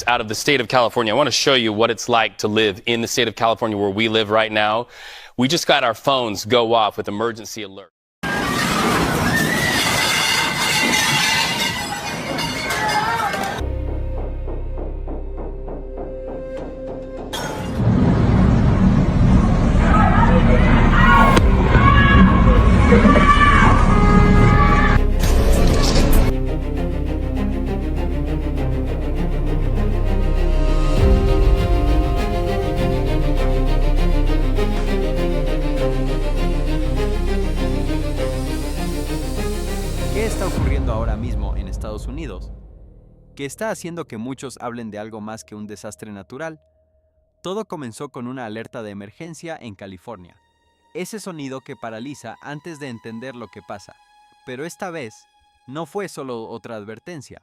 Out of the state of California. I want to show you what it's like to live in the state of California where we live right now. We just got our phones go off with emergency alert. ¿Qué está ocurriendo ahora mismo en Estados Unidos? ¿Qué está haciendo que muchos hablen de algo más que un desastre natural? Todo comenzó con una alerta de emergencia en California. Ese sonido que paraliza antes de entender lo que pasa. Pero esta vez, no fue solo otra advertencia,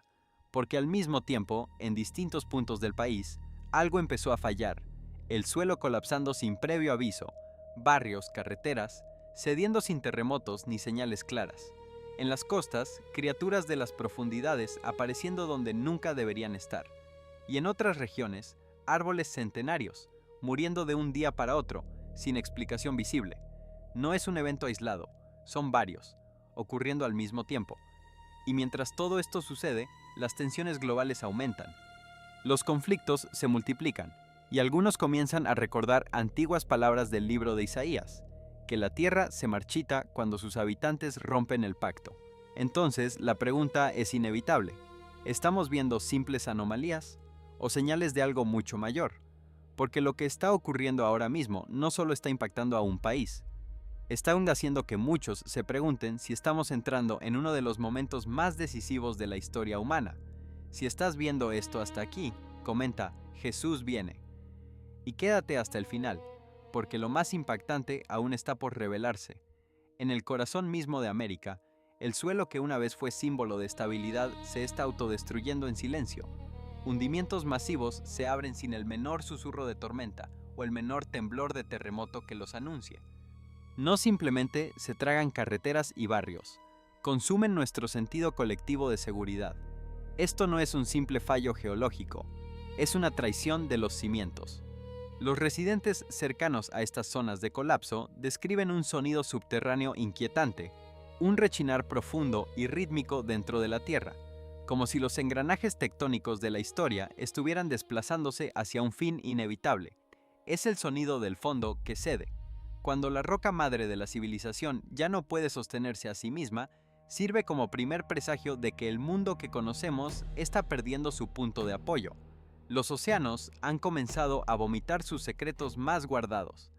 porque al mismo tiempo, en distintos puntos del país, algo empezó a fallar. El suelo colapsando sin previo aviso, barrios, carreteras, cediendo sin terremotos ni señales claras. En las costas, criaturas de las profundidades apareciendo donde nunca deberían estar. Y en otras regiones, árboles centenarios, muriendo de un día para otro, sin explicación visible. No es un evento aislado, son varios, ocurriendo al mismo tiempo. Y mientras todo esto sucede, las tensiones globales aumentan. Los conflictos se multiplican, y algunos comienzan a recordar antiguas palabras del libro de Isaías, que la tierra se marchita cuando sus habitantes rompen el pacto. Entonces, la pregunta es inevitable. ¿Estamos viendo simples anomalías o señales de algo mucho mayor? Porque lo que está ocurriendo ahora mismo no solo está impactando a un país, está aún haciendo que muchos se pregunten si estamos entrando en uno de los momentos más decisivos de la historia humana. Si estás viendo esto hasta aquí, comenta, Jesús viene. Y quédate hasta el final, porque lo más impactante aún está por revelarse. En el corazón mismo de América, el suelo que una vez fue símbolo de estabilidad se está autodestruyendo en silencio. Hundimientos masivos se abren sin el menor susurro de tormenta o el menor temblor de terremoto que los anuncie. No simplemente se tragan carreteras y barrios, consumen nuestro sentido colectivo de seguridad. Esto no es un simple fallo geológico, es una traición de los cimientos. Los residentes cercanos a estas zonas de colapso describen un sonido subterráneo inquietante, un rechinar profundo y rítmico dentro de la tierra, como si los engranajes tectónicos de la historia estuvieran desplazándose hacia un fin inevitable. Es el sonido del fondo que cede. Cuando la roca madre de la civilización ya no puede sostenerse a sí misma, sirve como primer presagio de que el mundo que conocemos está perdiendo su punto de apoyo. Los océanos han comenzado a vomitar sus secretos más guardados.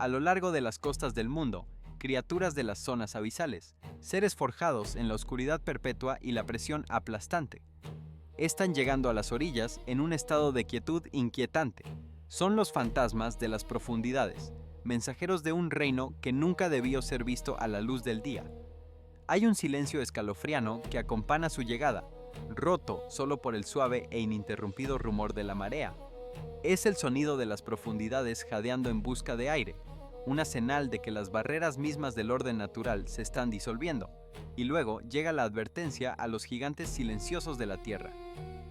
A lo largo de las costas del mundo, criaturas de las zonas abisales, seres forjados en la oscuridad perpetua y la presión aplastante, están llegando a las orillas en un estado de quietud inquietante. Son los fantasmas de las profundidades, mensajeros de un reino que nunca debió ser visto a la luz del día. Hay un silencio escalofriano que acompaña su llegada, roto solo por el suave e ininterrumpido rumor de la marea. Es el sonido de las profundidades jadeando en busca de aire, una señal de que las barreras mismas del orden natural se están disolviendo, y luego llega la advertencia a los gigantes silenciosos de la Tierra.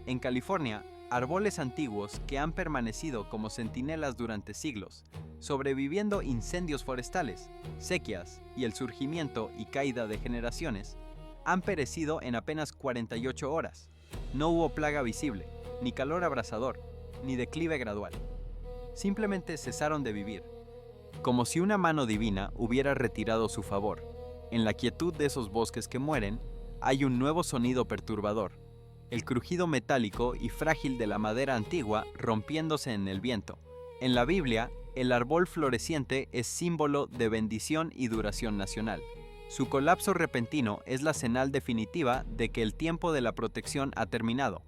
En California, árboles antiguos que han permanecido como centinelas durante siglos, sobreviviendo incendios forestales, sequías y el surgimiento y caída de generaciones, han perecido en apenas 48 horas. No hubo plaga visible, ni calor abrasador, ni declive gradual. Simplemente cesaron de vivir, como si una mano divina hubiera retirado su favor. En la quietud de esos bosques que mueren, hay un nuevo sonido perturbador, el crujido metálico y frágil de la madera antigua rompiéndose en el viento. En la Biblia, el árbol floreciente es símbolo de bendición y duración nacional. Su colapso repentino es la señal definitiva de que el tiempo de la protección ha terminado.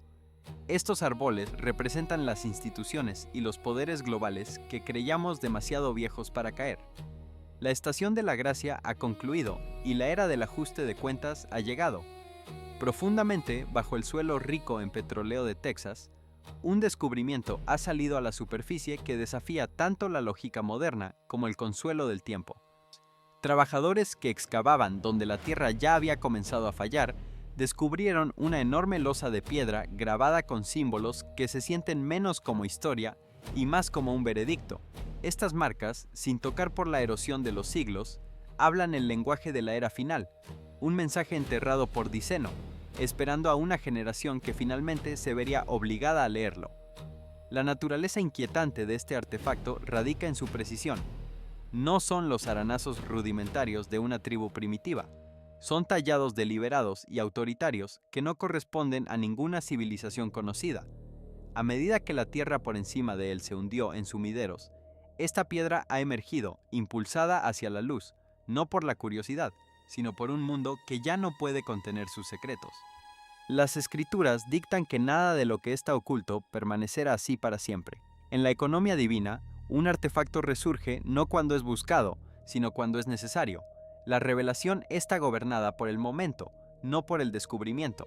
Estos árboles representan las instituciones y los poderes globales que creíamos demasiado viejos para caer. La estación de la gracia ha concluido y la era del ajuste de cuentas ha llegado. Profundamente bajo el suelo rico en petróleo de Texas, un descubrimiento ha salido a la superficie que desafía tanto la lógica moderna como el consuelo del tiempo. Trabajadores que excavaban donde la tierra ya había comenzado a fallar descubrieron una enorme losa de piedra grabada con símbolos que se sienten menos como historia y más como un veredicto. Estas marcas, sin tocar por la erosión de los siglos, hablan el lenguaje de la era final, un mensaje enterrado por Diceno, esperando a una generación que finalmente se vería obligada a leerlo. La naturaleza inquietante de este artefacto radica en su precisión. No son los aranazos rudimentarios de una tribu primitiva. Son tallados deliberados y autoritarios que no corresponden a ninguna civilización conocida. A medida que la tierra por encima de él se hundió en sumideros, esta piedra ha emergido, impulsada hacia la luz, no por la curiosidad, sino por un mundo que ya no puede contener sus secretos. Las escrituras dictan que nada de lo que está oculto permanecerá así para siempre. En la economía divina, un artefacto resurge no cuando es buscado, sino cuando es necesario. La revelación está gobernada por el momento, no por el descubrimiento.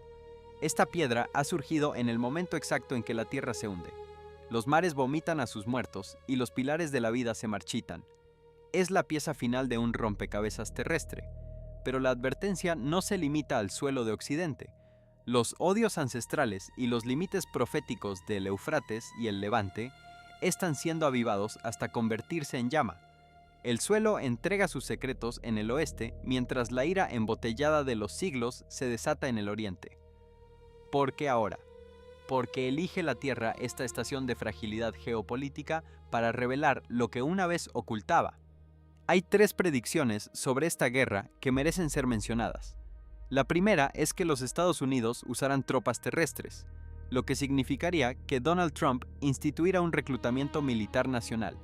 Esta piedra ha surgido en el momento exacto en que la tierra se hunde. Los mares vomitan a sus muertos y los pilares de la vida se marchitan. Es la pieza final de un rompecabezas terrestre. Pero la advertencia no se limita al suelo de Occidente. Los odios ancestrales y los límites proféticos del Éufrates y el Levante están siendo avivados hasta convertirse en llama. El suelo entrega sus secretos en el oeste, mientras la ira embotellada de los siglos se desata en el oriente. ¿Por qué ahora? Porque elige la Tierra esta estación de fragilidad geopolítica para revelar lo que una vez ocultaba. Hay 3 predicciones sobre esta guerra que merecen ser mencionadas. La primera es que los Estados Unidos usarán tropas terrestres, lo que significaría que Donald Trump instituirá un reclutamiento militar nacional.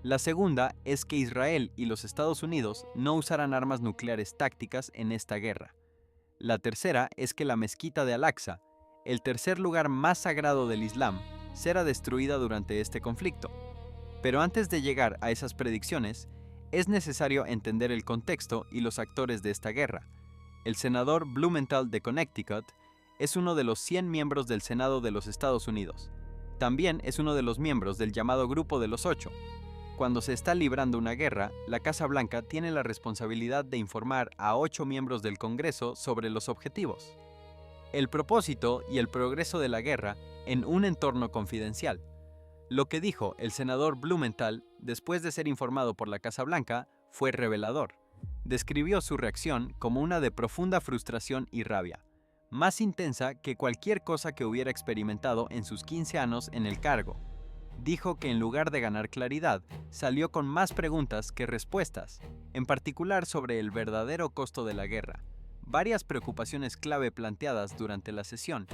La segunda es que Israel y los Estados Unidos no usarán armas nucleares tácticas en esta guerra. La tercera es que la mezquita de Al-Aqsa, el tercer lugar más sagrado del Islam, será destruida durante este conflicto. Pero antes de llegar a esas predicciones, es necesario entender el contexto y los actores de esta guerra. El senador Blumenthal de Connecticut es uno de los 100 miembros del Senado de los Estados Unidos. También es uno de los miembros del llamado Grupo de los 8. Cuando se está librando una guerra, la Casa Blanca tiene la responsabilidad de informar a 8 miembros del Congreso sobre los objetivos, el propósito y el progreso de la guerra en un entorno confidencial. Lo que dijo el senador Blumenthal después de ser informado por la Casa Blanca fue revelador. Describió su reacción como una de profunda frustración y rabia, más intensa que cualquier cosa que hubiera experimentado en sus 15 años en el cargo. Dijo que en lugar de ganar claridad, salió con más preguntas que respuestas, en particular sobre el verdadero costo de la guerra. Varias preocupaciones clave planteadas durante la sesión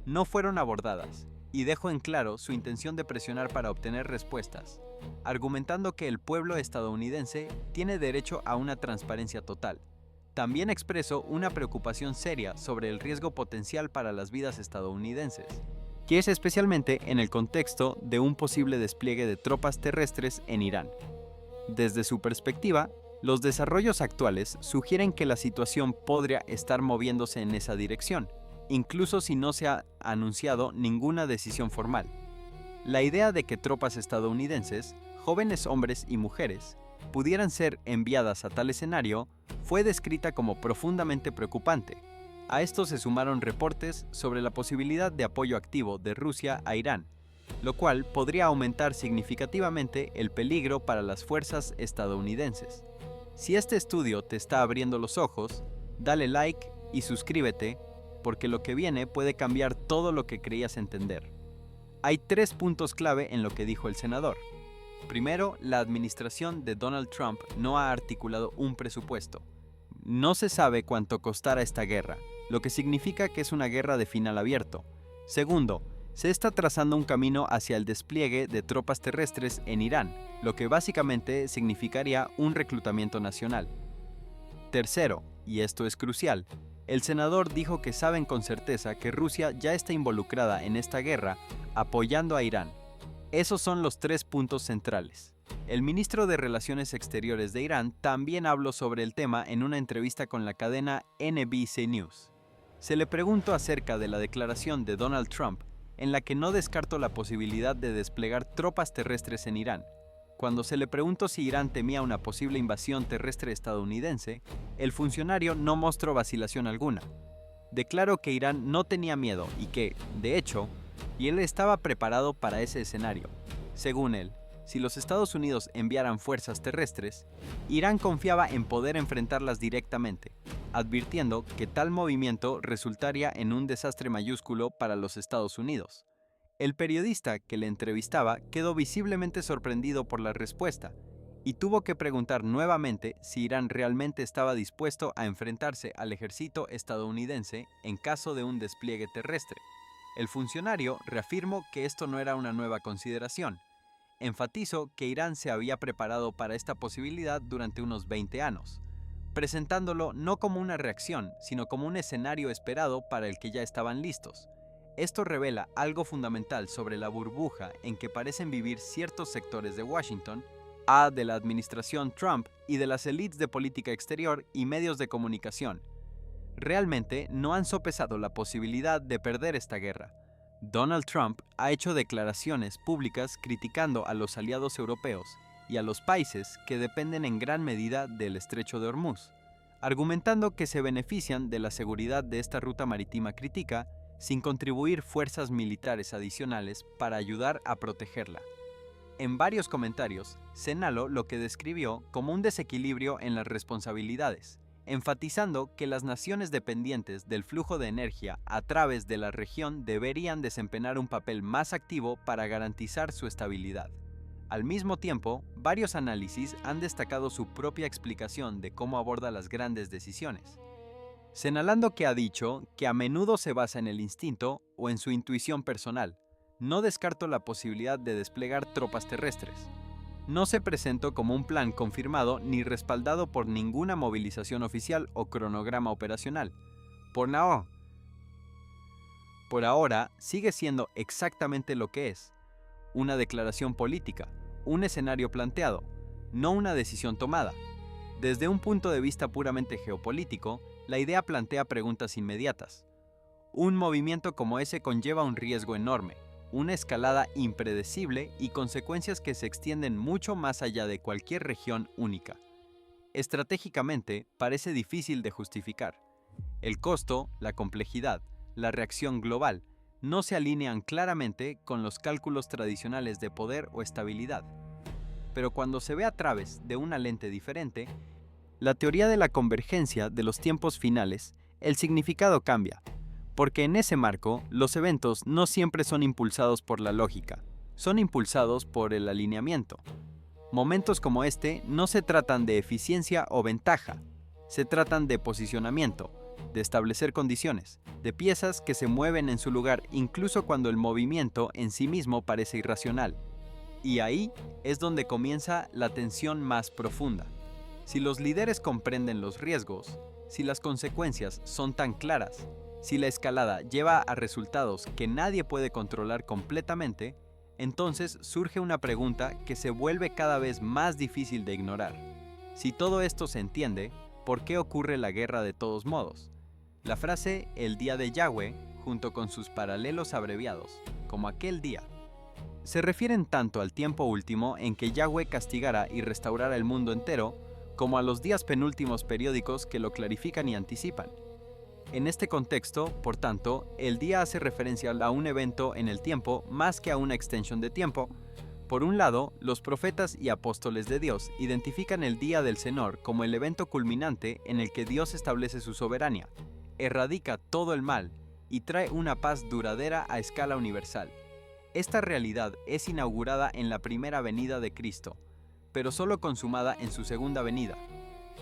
no fueron abordadas, y dejó en claro su intención de presionar para obtener respuestas, argumentando que el pueblo estadounidense tiene derecho a una transparencia total. También expresó una preocupación seria sobre el riesgo potencial para las vidas estadounidenses, que es especialmente en el contexto de un posible despliegue de tropas terrestres en Irán. Desde su perspectiva, los desarrollos actuales sugieren que la situación podría estar moviéndose en esa dirección, incluso si no se ha anunciado ninguna decisión formal. La idea de que tropas estadounidenses, jóvenes hombres y mujeres, pudieran ser enviadas a tal escenario fue descrita como profundamente preocupante. A esto se sumaron reportes sobre la posibilidad de apoyo activo de Rusia a Irán, lo cual podría aumentar significativamente el peligro para las fuerzas estadounidenses. Si este estudio te está abriendo los ojos, dale like y suscríbete, porque lo que viene puede cambiar todo lo que creías entender. Hay 3 puntos clave en lo que dijo el senador. Primero, la administración de Donald Trump no ha articulado un presupuesto. No se sabe cuánto costará esta guerra, lo que significa que es una guerra de final abierto. Segundo, se está trazando un camino hacia el despliegue de tropas terrestres en Irán, lo que básicamente significaría un reclutamiento nacional. Tercero, y esto es crucial, el senador dijo que saben con certeza que Rusia ya está involucrada en esta guerra, apoyando a Irán. Esos son los 3 puntos centrales. El ministro de Relaciones Exteriores de Irán también habló sobre el tema en una entrevista con la cadena NBC News. Se le preguntó acerca de la declaración de Donald Trump, en la que no descartó la posibilidad de desplegar tropas terrestres en Irán. Cuando se le preguntó si Irán temía una posible invasión terrestre estadounidense, el funcionario no mostró vacilación alguna. declaró que Irán no tenía miedo y que, de hecho, él estaba preparado para ese escenario. Según él, si los Estados Unidos enviaran fuerzas terrestres, Irán confiaba en poder enfrentarlas directamente, advirtiendo que tal movimiento resultaría en un desastre mayúsculo para los Estados Unidos. El periodista que le entrevistaba quedó visiblemente sorprendido por la respuesta y tuvo que preguntar nuevamente si Irán realmente estaba dispuesto a enfrentarse al ejército estadounidense en caso de un despliegue terrestre. El funcionario reafirmó que esto no era una nueva consideración. Enfatizó que Irán se había preparado para esta posibilidad durante unos 20 años, presentándolo no como una reacción, sino como un escenario esperado para el que ya estaban listos. Esto revela algo fundamental sobre la burbuja en que parecen vivir ciertos sectores de Washington, de la administración Trump y de las élites de política exterior y medios de comunicación. Realmente no han sopesado la posibilidad de perder esta guerra. Donald Trump ha hecho declaraciones públicas criticando a los aliados europeos y a los países que dependen en gran medida del Estrecho de Hormuz, argumentando que se benefician de la seguridad de esta ruta marítima crítica sin contribuir fuerzas militares adicionales para ayudar a protegerla. En varios comentarios, señaló lo que describió como un desequilibrio en las responsabilidades, enfatizando que las naciones dependientes del flujo de energía a través de la región deberían desempeñar un papel más activo para garantizar su estabilidad. Al mismo tiempo, varios análisis han destacado su propia explicación de cómo aborda las grandes decisiones, señalando que ha dicho que a menudo se basa en el instinto o en su intuición personal. No descarto la posibilidad de desplegar tropas terrestres. No se presentó como un plan confirmado ni respaldado por ninguna movilización oficial o cronograma operacional. Por ahora, sigue siendo exactamente lo que es: una declaración política, un escenario planteado, no una decisión tomada. Desde un punto de vista puramente geopolítico, la idea plantea preguntas inmediatas. Un movimiento como ese conlleva un riesgo enorme, una escalada impredecible y consecuencias que se extienden mucho más allá de cualquier región única. Estratégicamente, parece difícil de justificar. El costo, la complejidad, la reacción global no se alinean claramente con los cálculos tradicionales de poder o estabilidad. Pero cuando se ve a través de una lente diferente, la teoría de la convergencia de los tiempos finales, el significado cambia. Porque en ese marco, los eventos no siempre son impulsados por la lógica, son impulsados por el alineamiento. Momentos como este no se tratan de eficiencia o ventaja, se tratan de posicionamiento, de establecer condiciones, de piezas que se mueven en su lugar incluso cuando el movimiento en sí mismo parece irracional. Y ahí es donde comienza la tensión más profunda. Si los líderes comprenden los riesgos, si las consecuencias son tan claras, si la escalada lleva a resultados que nadie puede controlar completamente, entonces surge una pregunta que se vuelve cada vez más difícil de ignorar. Si todo esto se entiende, ¿por qué ocurre la guerra de todos modos? La frase "el día de Yahweh", junto con sus paralelos abreviados, como aquel día, se refieren tanto al tiempo último en que Yahweh castigará y restaurará el mundo entero, como a los días penúltimos periódicos que lo clarifican y anticipan. En este contexto, por tanto, el día hace referencia a un evento en el tiempo más que a una extensión de tiempo. Por un lado, los profetas y apóstoles de Dios identifican el Día del Señor como el evento culminante en el que Dios establece su soberanía, erradica todo el mal y trae una paz duradera a escala universal. Esta realidad es inaugurada en la primera venida de Cristo, pero solo consumada en su segunda venida.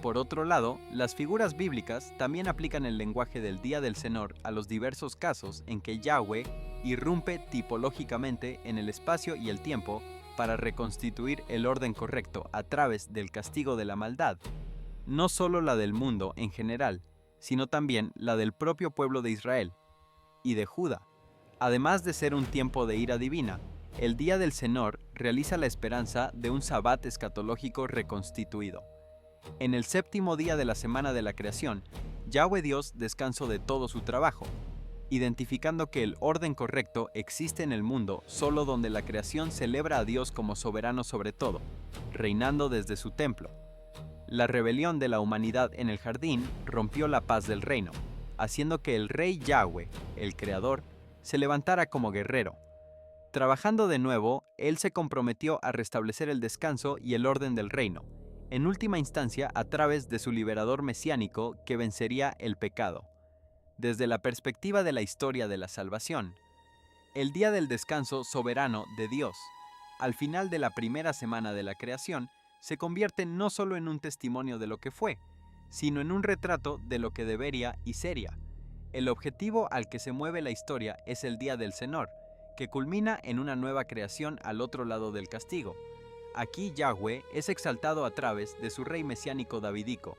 Por otro lado, las figuras bíblicas también aplican el lenguaje del Día del Señor a los diversos casos en que Yahweh irrumpe tipológicamente en el espacio y el tiempo para reconstituir el orden correcto a través del castigo de la maldad, no solo la del mundo en general, sino también la del propio pueblo de Israel y de Judá. Además de ser un tiempo de ira divina, el Día del Señor realiza la esperanza de un sabbat escatológico reconstituido. En el séptimo día de la semana de la creación, Yahweh Dios descansó de todo su trabajo, identificando que el orden correcto existe en el mundo solo donde la creación celebra a Dios como soberano sobre todo, reinando desde su templo. La rebelión de la humanidad en el jardín rompió la paz del reino. haciendo que el rey Yahweh, el Creador, se levantara como guerrero. Trabajando de nuevo, él se comprometió a restablecer el descanso y el orden del reino, en última instancia a través de su liberador mesiánico que vencería el pecado. Desde la perspectiva de la historia de la salvación, el día del descanso soberano de Dios, al final de la primera semana de la creación, se convierte no solo en un testimonio de lo que fue, sino en un retrato de lo que debería y sería. El objetivo al que se mueve la historia es el día del Señor, que culmina en una nueva creación al otro lado del castigo. Aquí Yahweh es exaltado a través de su rey mesiánico davídico,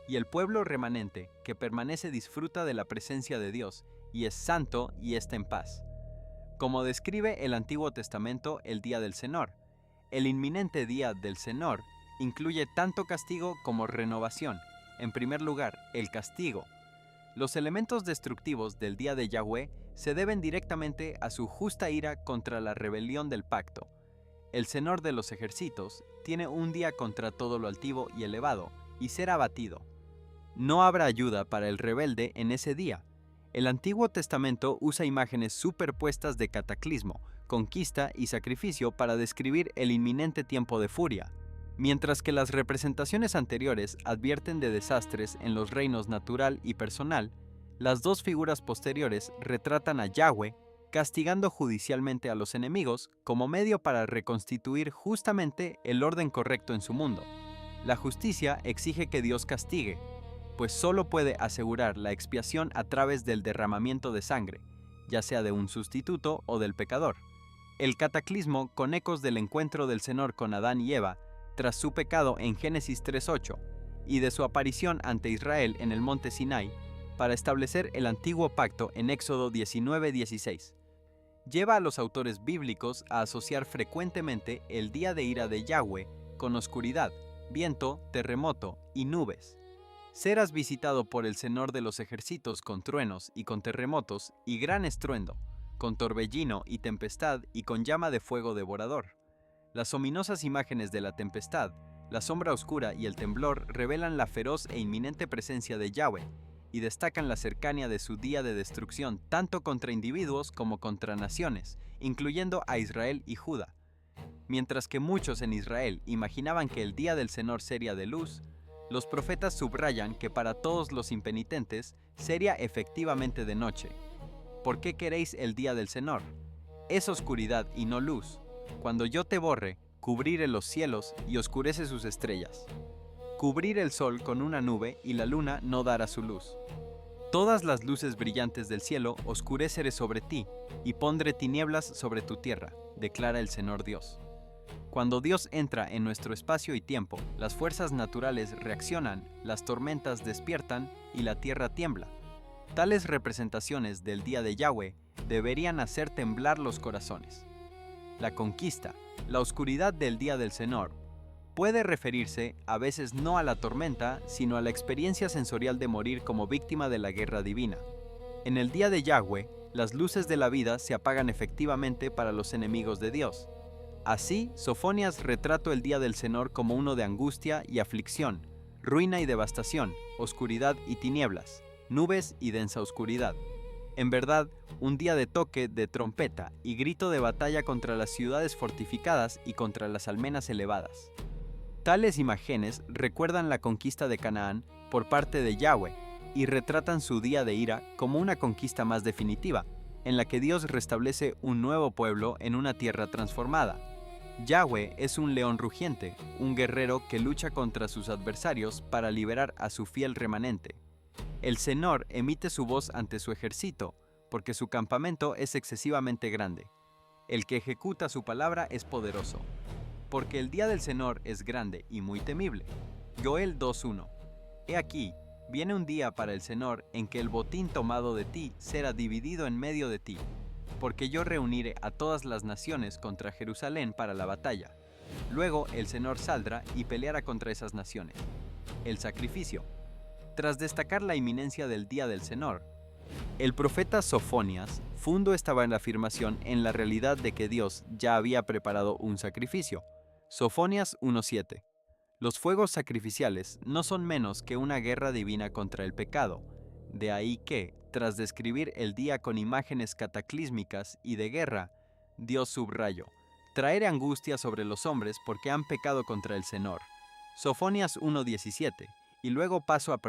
y el pueblo remanente que permanece disfruta de la presencia de Dios, y es santo y está en paz. Como describe el Antiguo Testamento el día del Señor, el inminente día del Señor incluye tanto castigo como renovación. En primer lugar, el castigo. Los elementos destructivos del día de Yahweh se deben directamente a su justa ira contra la rebelión del pacto. El Señor de los ejércitos tiene un día contra todo lo altivo y elevado, y será abatido. No habrá ayuda para el rebelde en ese día. El Antiguo Testamento usa imágenes superpuestas de cataclismo, conquista y sacrificio para describir el inminente tiempo de furia, mientras que las representaciones anteriores advierten de desastres en los reinos natural y personal. Las dos figuras posteriores retratan a Yahweh castigando judicialmente a los enemigos como medio para reconstituir justamente el orden correcto en su mundo. La justicia exige que Dios castigue, pues solo puede asegurar la expiación a través del derramamiento de sangre, ya sea de un sustituto o del pecador. El cataclismo, con ecos del encuentro del Señor con Adán y Eva, tras su pecado en Génesis 3:8, y de su aparición ante Israel en el monte Sinai, para establecer el antiguo pacto en Éxodo 19:16. Lleva a los autores bíblicos a asociar frecuentemente el día de ira de Yahweh con oscuridad, viento, terremoto y nubes. Serás visitado por el Señor de los ejércitos con truenos y con terremotos y gran estruendo, con torbellino y tempestad y con llama de fuego devorador. Las ominosas imágenes de la tempestad, la sombra oscura y el temblor revelan la feroz e inminente presencia de Yahweh y destacan la cercanía de su día de destrucción tanto contra individuos como contra naciones, incluyendo a Israel y Judá. Mientras que muchos en Israel imaginaban que el día del Señor sería de luz, los profetas subrayan que para todos los impenitentes sería efectivamente de noche. ¿Por qué queréis el día del Señor? Es oscuridad y no luz. Cuando yo te borre, cubriré los cielos y oscurece sus estrellas. Cubrir el sol con una nube y la luna no dará su luz. Todas las luces brillantes del cielo oscureceré sobre ti y pondré tinieblas sobre tu tierra, declara el Señor Dios. Cuando Dios entra en nuestro espacio y tiempo, las fuerzas naturales reaccionan, las tormentas despiertan y la tierra tiembla. Tales representaciones del día de Yahweh deberían hacer temblar los corazones. La conquista, la oscuridad del día del Señor, puede referirse a veces no a la tormenta, sino a la experiencia sensorial de morir como víctima de la guerra divina. En el día de Yahweh, las luces de la vida se apagan efectivamente para los enemigos de Dios. Así, Sofonías retrató el día del Señor como uno de angustia y aflicción, ruina y devastación, oscuridad y tinieblas, nubes y densa oscuridad. En verdad, un día de toque de trompeta y grito de batalla contra las ciudades fortificadas y contra las almenas elevadas. Tales imágenes recuerdan la conquista de Canaán por parte de Yahweh y retratan su día de ira como una conquista más definitiva, en la que Dios restablece un nuevo pueblo en una tierra transformada. Yahweh es un león rugiente, un guerrero que lucha contra sus adversarios para liberar a su fiel remanente. El Señor emite su voz ante su ejército, porque su campamento es excesivamente grande. El que ejecuta su palabra es poderoso, porque el día del Señor es grande y muy temible. Joel 2:1. He aquí, viene un día para el Señor en que el botín tomado de ti será dividido en medio de ti, porque yo reuniré a todas las naciones contra Jerusalén para la batalla. Luego el Señor saldrá y peleará contra esas naciones. El sacrificio. Tras destacar la inminencia del día del Señor, el profeta Sofonías fundó esta afirmación en la realidad de que Dios ya había preparado un sacrificio. Sofonías 1:7. Los fuegos sacrificiales no son menos que una guerra divina contra el pecado. De ahí que, tras describir el día con imágenes cataclísmicas y de guerra, Dios subrayó: traer angustia sobre los hombres porque han pecado contra el Señor. Sofonías 1:17, y luego paso a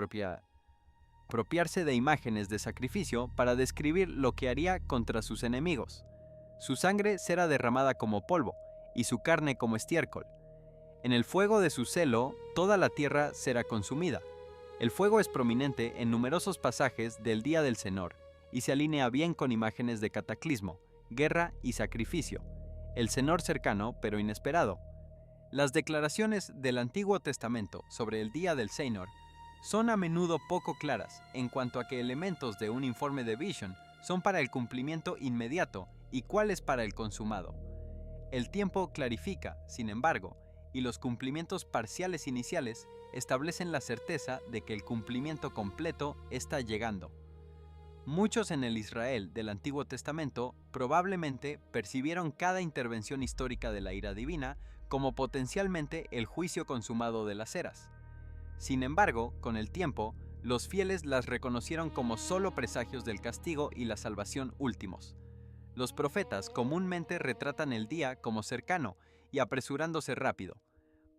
apropiarse de imágenes de sacrificio para describir lo que haría contra sus enemigos. Su sangre será derramada como polvo, y su carne como estiércol. En el fuego de su celo, toda la tierra será consumida. El fuego es prominente en numerosos pasajes del Día del Señor, y se alinea bien con imágenes de cataclismo, guerra y sacrificio. El Señor cercano, pero inesperado. Las declaraciones del Antiguo Testamento sobre el Día del Señor son a menudo poco claras en cuanto a qué elementos de un informe de Vision son para el cumplimiento inmediato y cuáles para el consumado. El tiempo clarifica, sin embargo, y los cumplimientos parciales iniciales establecen la certeza de que el cumplimiento completo está llegando. Muchos en el Israel del Antiguo Testamento probablemente percibieron cada intervención histórica de la ira divina como potencialmente el juicio consumado de las eras. Sin embargo, con el tiempo, los fieles las reconocieron como solo presagios del castigo y la salvación últimos. Los profetas comúnmente retratan el día como cercano y apresurándose rápido.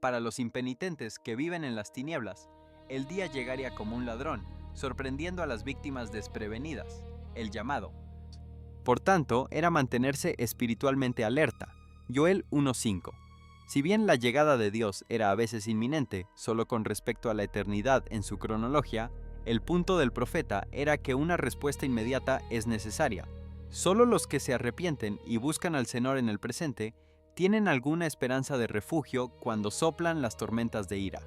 Para los impenitentes que viven en las tinieblas, el día llegaría como un ladrón, sorprendiendo a las víctimas desprevenidas, el llamado. Por tanto, era mantenerse espiritualmente alerta. Joel 1:5. Si bien la llegada de Dios era a veces inminente, solo con respecto a la eternidad en su cronología, el punto del profeta era que una respuesta inmediata es necesaria. Solo los que se arrepienten y buscan al Señor en el presente tienen alguna esperanza de refugio cuando soplan las tormentas de ira.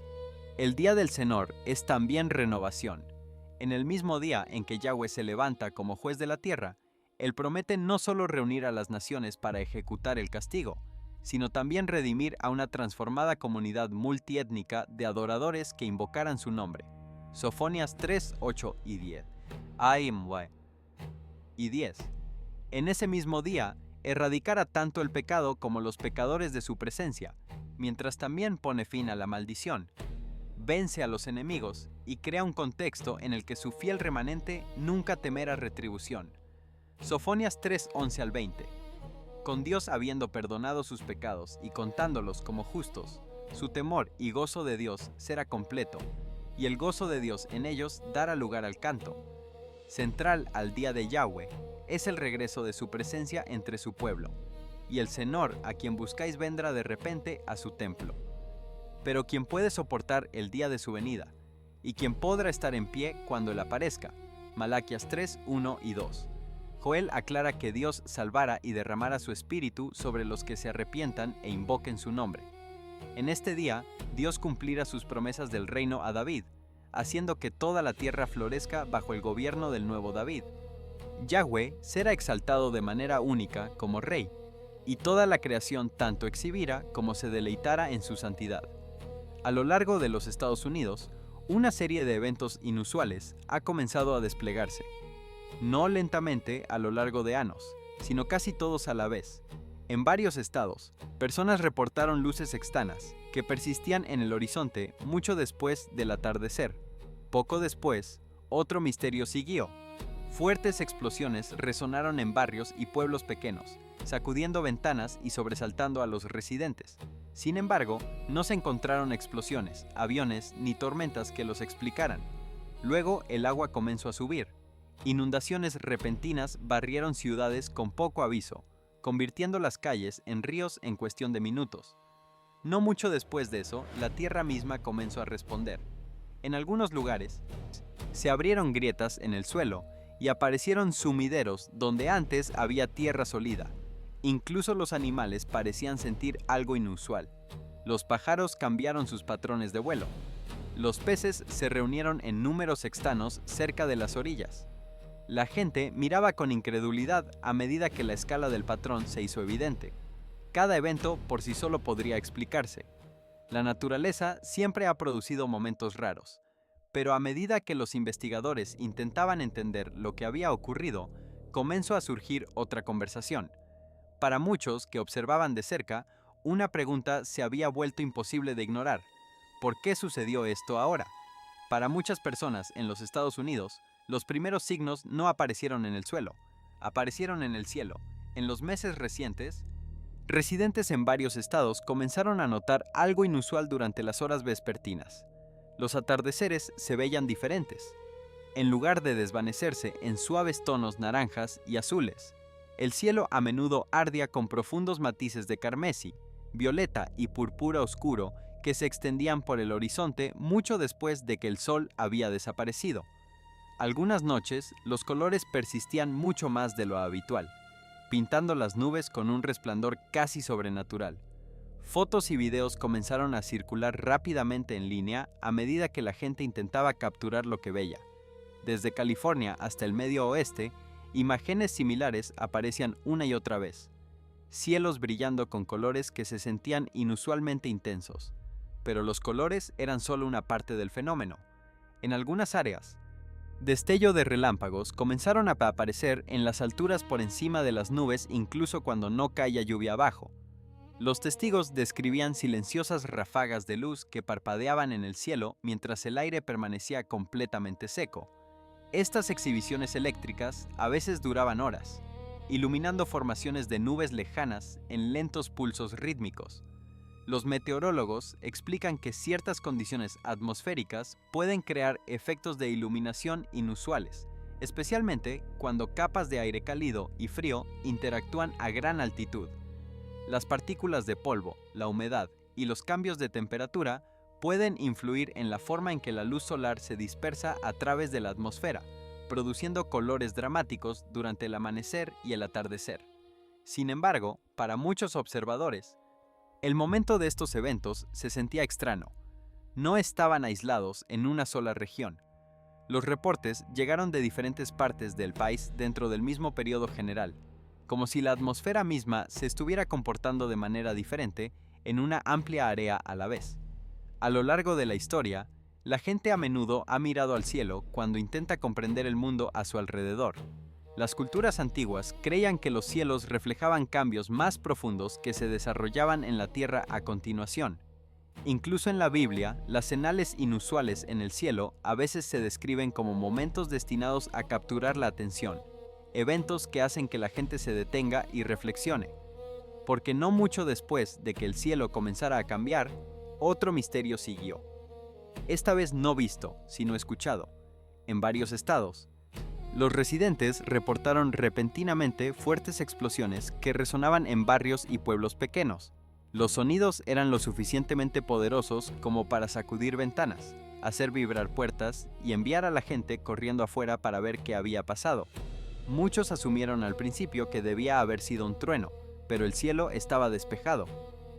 El día del Señor es también renovación. En el mismo día en que Yahweh se levanta como juez de la tierra, Él promete no solo reunir a las naciones para ejecutar el castigo, sino también redimir a una transformada comunidad multiétnica de adoradores que invocaran su nombre. Sofonías 3, 8 y 10. Y 10. En ese mismo día, erradicará tanto el pecado como los pecadores de su presencia, mientras también pone fin a la maldición. Vence a los enemigos y crea un contexto en el que su fiel remanente nunca temerá retribución. Sofonías 3, 11 al 20. Con Dios habiendo perdonado sus pecados y contándolos como justos, su temor y gozo de Dios será completo, y el gozo de Dios en ellos dará lugar al canto. Central al día de Yahweh es el regreso de su presencia entre su pueblo, y el Señor a quien buscáis vendrá de repente a su templo. Pero ¿quién puede soportar el día de su venida? ¿Y quién podrá estar en pie cuando Él aparezca? Malaquías 3, 1 y 2. Joel aclara que Dios salvará y derramará su espíritu sobre los que se arrepientan e invoquen su nombre. En este día, Dios cumplirá sus promesas del reino a David, haciendo que toda la tierra florezca bajo el gobierno del nuevo David. Yahweh será exaltado de manera única como rey, y toda la creación tanto exhibirá como se deleitara en su santidad. A lo largo de los Estados Unidos, una serie de eventos inusuales ha comenzado a desplegarse. No lentamente a lo largo de años, sino casi todos a la vez. En varios estados, personas reportaron luces extrañas que persistían en el horizonte mucho después del atardecer. Poco después, otro misterio siguió. Fuertes explosiones resonaron en barrios y pueblos pequeños, sacudiendo ventanas y sobresaltando a los residentes. Sin embargo, no se encontraron explosiones, aviones ni tormentas que los explicaran. Luego el agua comenzó a subir. Inundaciones repentinas barrieron ciudades con poco aviso, convirtiendo las calles en ríos en cuestión de minutos. No mucho después de eso, la tierra misma comenzó a responder. En algunos lugares, se abrieron grietas en el suelo y aparecieron sumideros donde antes había tierra sólida. Incluso los animales parecían sentir algo inusual. Los pájaros cambiaron sus patrones de vuelo. Los peces se reunieron en números extraños cerca de las orillas. La gente miraba con incredulidad a medida que la escala del patrón se hizo evidente. Cada evento por sí solo podría explicarse. La naturaleza siempre ha producido momentos raros, pero a medida que los investigadores intentaban entender lo que había ocurrido, comenzó a surgir otra conversación. Para muchos que observaban de cerca, una pregunta se había vuelto imposible de ignorar. ¿Por qué sucedió esto ahora? Para muchas personas en los Estados Unidos, Los primeros signos no aparecieron en el suelo, aparecieron en el cielo. En los meses recientes, residentes en varios estados comenzaron a notar algo inusual durante las horas vespertinas. Los atardeceres se veían diferentes. En lugar de desvanecerse en suaves tonos naranjas y azules, el cielo a menudo ardía con profundos matices de carmesí, violeta y púrpura oscuro que se extendían por el horizonte mucho después de que el sol había desaparecido. Algunas noches, los colores persistían mucho más de lo habitual, pintando las nubes con un resplandor casi sobrenatural. Fotos y videos comenzaron a circular rápidamente en línea a medida que la gente intentaba capturar lo que veía. Desde California hasta el Medio Oeste, imágenes similares aparecían una y otra vez. Cielos brillando con colores que se sentían inusualmente intensos. Pero los colores eran solo una parte del fenómeno. En algunas áreas, destello de relámpagos comenzaron a aparecer en las alturas por encima de las nubes incluso cuando no caía lluvia abajo. Los testigos describían silenciosas ráfagas de luz que parpadeaban en el cielo mientras el aire permanecía completamente seco. Estas exhibiciones eléctricas a veces duraban horas, iluminando formaciones de nubes lejanas en lentos pulsos rítmicos. Los meteorólogos explican que ciertas condiciones atmosféricas pueden crear efectos de iluminación inusuales, especialmente cuando capas de aire cálido y frío interactúan a gran altitud. Las partículas de polvo, la humedad y los cambios de temperatura pueden influir en la forma en que la luz solar se dispersa a través de la atmósfera, produciendo colores dramáticos durante el amanecer y el atardecer. Sin embargo, para muchos observadores, el momento de estos eventos se sentía extraño. No estaban aislados en una sola región. Los reportes llegaron de diferentes partes del país dentro del mismo periodo general, como si la atmósfera misma se estuviera comportando de manera diferente en una amplia área a la vez. A lo largo de la historia, la gente a menudo ha mirado al cielo cuando intenta comprender el mundo a su alrededor. Las culturas antiguas creían que los cielos reflejaban cambios más profundos que se desarrollaban en la tierra a continuación. Incluso en la Biblia, las señales inusuales en el cielo a veces se describen como momentos destinados a capturar la atención, eventos que hacen que la gente se detenga y reflexione. Porque no mucho después de que el cielo comenzara a cambiar, otro misterio siguió. Esta vez no visto, sino escuchado. En varios estados, los residentes reportaron repentinamente fuertes explosiones que resonaban en barrios y pueblos pequeños. Los sonidos eran lo suficientemente poderosos como para sacudir ventanas, hacer vibrar puertas y enviar a la gente corriendo afuera para ver qué había pasado. Muchos asumieron al principio que debía haber sido un trueno, pero el cielo estaba despejado.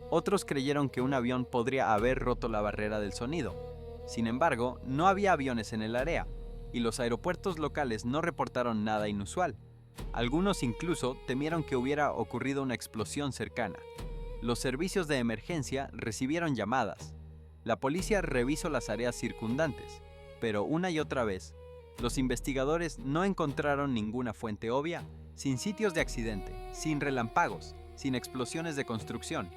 Otros creyeron que un avión podría haber roto la barrera del sonido. Sin embargo, no había aviones en el área, y los aeropuertos locales no reportaron nada inusual. Algunos incluso temieron que hubiera ocurrido una explosión cercana. Los servicios de emergencia recibieron llamadas. La policía revisó las áreas circundantes, pero una y otra vez, los investigadores no encontraron ninguna fuente obvia, sin sitios de accidente, sin relámpagos, sin explosiones de construcción.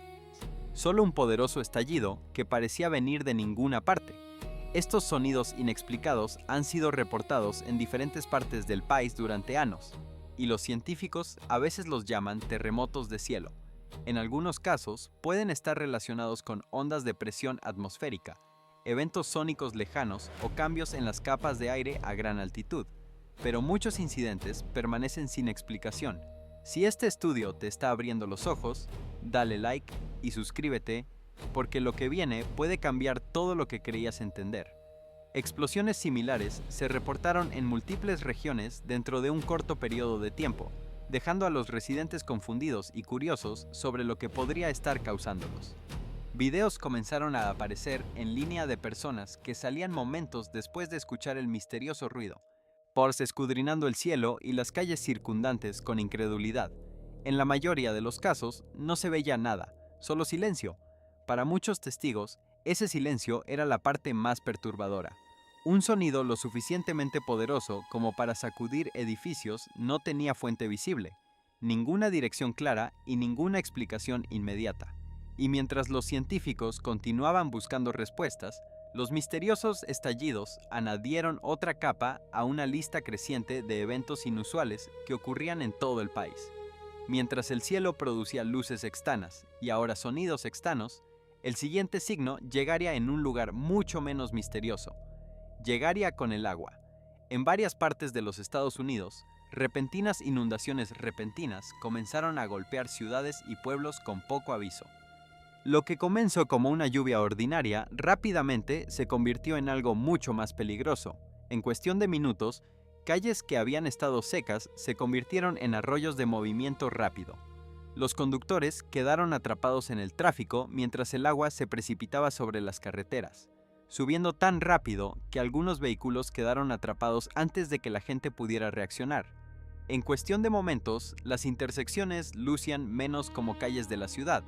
Solo un poderoso estallido que parecía venir de ninguna parte. Estos sonidos inexplicados han sido reportados en diferentes partes del país durante años, y los científicos a veces los llaman terremotos de cielo. En algunos casos, pueden estar relacionados con ondas de presión atmosférica, eventos sónicos lejanos o cambios en las capas de aire a gran altitud, pero muchos incidentes permanecen sin explicación. Si este estudio te está abriendo los ojos, dale like y suscríbete, porque lo que viene puede cambiar todo lo que creías entender. Explosiones similares se reportaron en múltiples regiones dentro de un corto periodo de tiempo, dejando a los residentes confundidos y curiosos sobre lo que podría estar causándolos. Videos comenzaron a aparecer en línea de personas que salían momentos después de escuchar el misterioso ruido, escudriñando el cielo y las calles circundantes con incredulidad. En la mayoría de los casos no se veía nada, solo silencio. Para muchos testigos, ese silencio era la parte más perturbadora. Un sonido lo suficientemente poderoso como para sacudir edificios no tenía fuente visible, ninguna dirección clara y ninguna explicación inmediata. Y mientras los científicos continuaban buscando respuestas, Los misteriosos estallidos añadieron otra capa a una lista creciente de eventos inusuales que ocurrían en todo el país. Mientras el cielo producía luces extanas y ahora sonidos extanos, el siguiente signo llegaría en un lugar mucho menos misterioso. Llegaría con el agua. En varias partes de los Estados Unidos, repentinas inundaciones repentinas comenzaron a golpear ciudades y pueblos con poco aviso. Lo que comenzó como una lluvia ordinaria rápidamente se convirtió en algo mucho más peligroso. En cuestión de minutos, calles que habían estado secas se convirtieron en arroyos de movimiento rápido. Los conductores quedaron atrapados en el tráfico mientras el agua se precipitaba sobre las carreteras, subiendo tan rápido que algunos vehículos quedaron atrapados antes de que la gente pudiera reaccionar. En cuestión de momentos, las intersecciones lucían menos como calles de la ciudad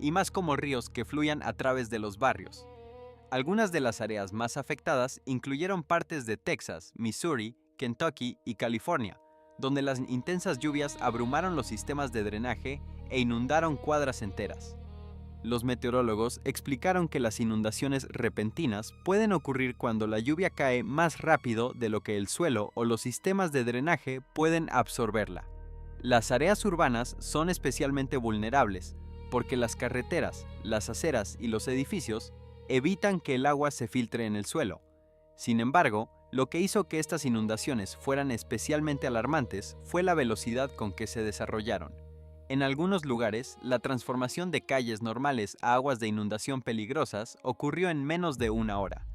y más como ríos que fluían a través de los barrios. Algunas de las áreas más afectadas incluyeron partes de Texas, Missouri, Kentucky y California, donde las intensas lluvias abrumaron los sistemas de drenaje e inundaron cuadras enteras. Los meteorólogos explicaron que las inundaciones repentinas pueden ocurrir cuando la lluvia cae más rápido de lo que el suelo o los sistemas de drenaje pueden absorberla. Las áreas urbanas son especialmente vulnerables porque las carreteras, las aceras y los edificios evitan que el agua se filtre en el suelo. Sin embargo, lo que hizo que estas inundaciones fueran especialmente alarmantes fue la velocidad con que se desarrollaron. En algunos lugares, la transformación de calles normales a aguas de inundación peligrosas ocurrió en menos de una hora.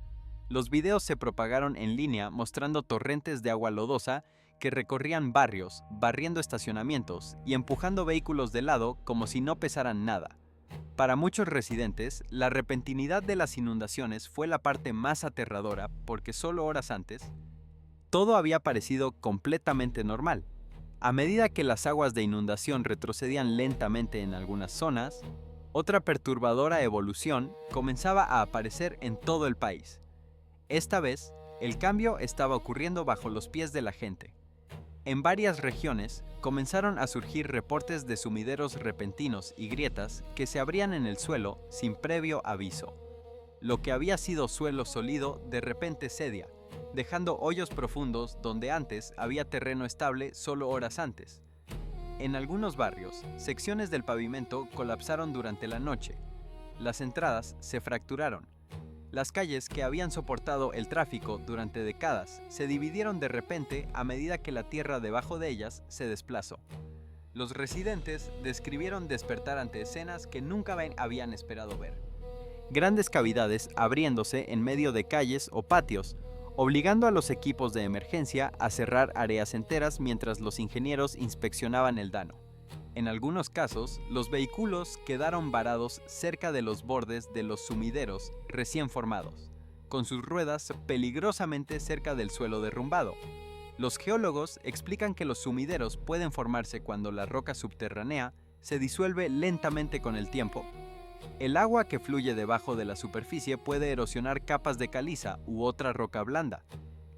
Los videos se propagaron en línea mostrando torrentes de agua lodosa que recorrían barrios, barriendo estacionamientos y empujando vehículos de lado como si no pesaran nada. Para muchos residentes, la repentinidad de las inundaciones fue la parte más aterradora porque solo horas antes, todo había parecido completamente normal. A medida que las aguas de inundación retrocedían lentamente en algunas zonas, otra perturbadora evolución comenzaba a aparecer en todo el país. Esta vez, el cambio estaba ocurriendo bajo los pies de la gente. En varias regiones comenzaron a surgir reportes de sumideros repentinos y grietas que se abrían en el suelo sin previo aviso. Lo que había sido suelo sólido de repente cedía, dejando hoyos profundos donde antes había terreno estable solo horas antes. En algunos barrios, secciones del pavimento colapsaron durante la noche. Las entradas se fracturaron. Las calles que habían soportado el tráfico durante décadas se dividieron de repente a medida que la tierra debajo de ellas se desplazó. Los residentes describieron despertar ante escenas que nunca habían esperado ver. Grandes cavidades abriéndose en medio de calles o patios, obligando a los equipos de emergencia a cerrar áreas enteras mientras los ingenieros inspeccionaban el daño. En algunos casos, los vehículos quedaron varados cerca de los bordes de los sumideros recién formados, con sus ruedas peligrosamente cerca del suelo derrumbado. Los geólogos explican que los sumideros pueden formarse cuando la roca subterránea se disuelve lentamente con el tiempo. El agua que fluye debajo de la superficie puede erosionar capas de caliza u otra roca blanda,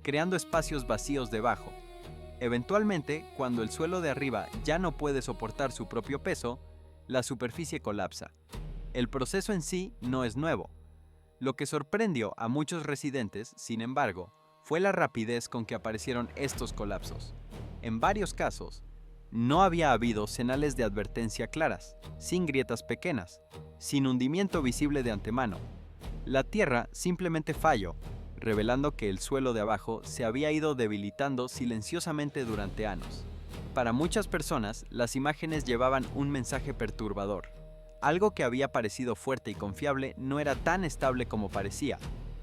creando espacios vacíos debajo. Eventualmente, cuando el suelo de arriba ya no puede soportar su propio peso, la superficie colapsa. El proceso en sí no es nuevo. Lo que sorprendió a muchos residentes, sin embargo, fue la rapidez con que aparecieron estos colapsos. En varios casos, no había habido señales de advertencia claras, sin grietas pequeñas, sin hundimiento visible de antemano. La tierra simplemente falló, revelando que el suelo de abajo se había ido debilitando silenciosamente durante años. Para muchas personas, las imágenes llevaban un mensaje perturbador. Algo que había parecido fuerte y confiable no era tan estable como parecía.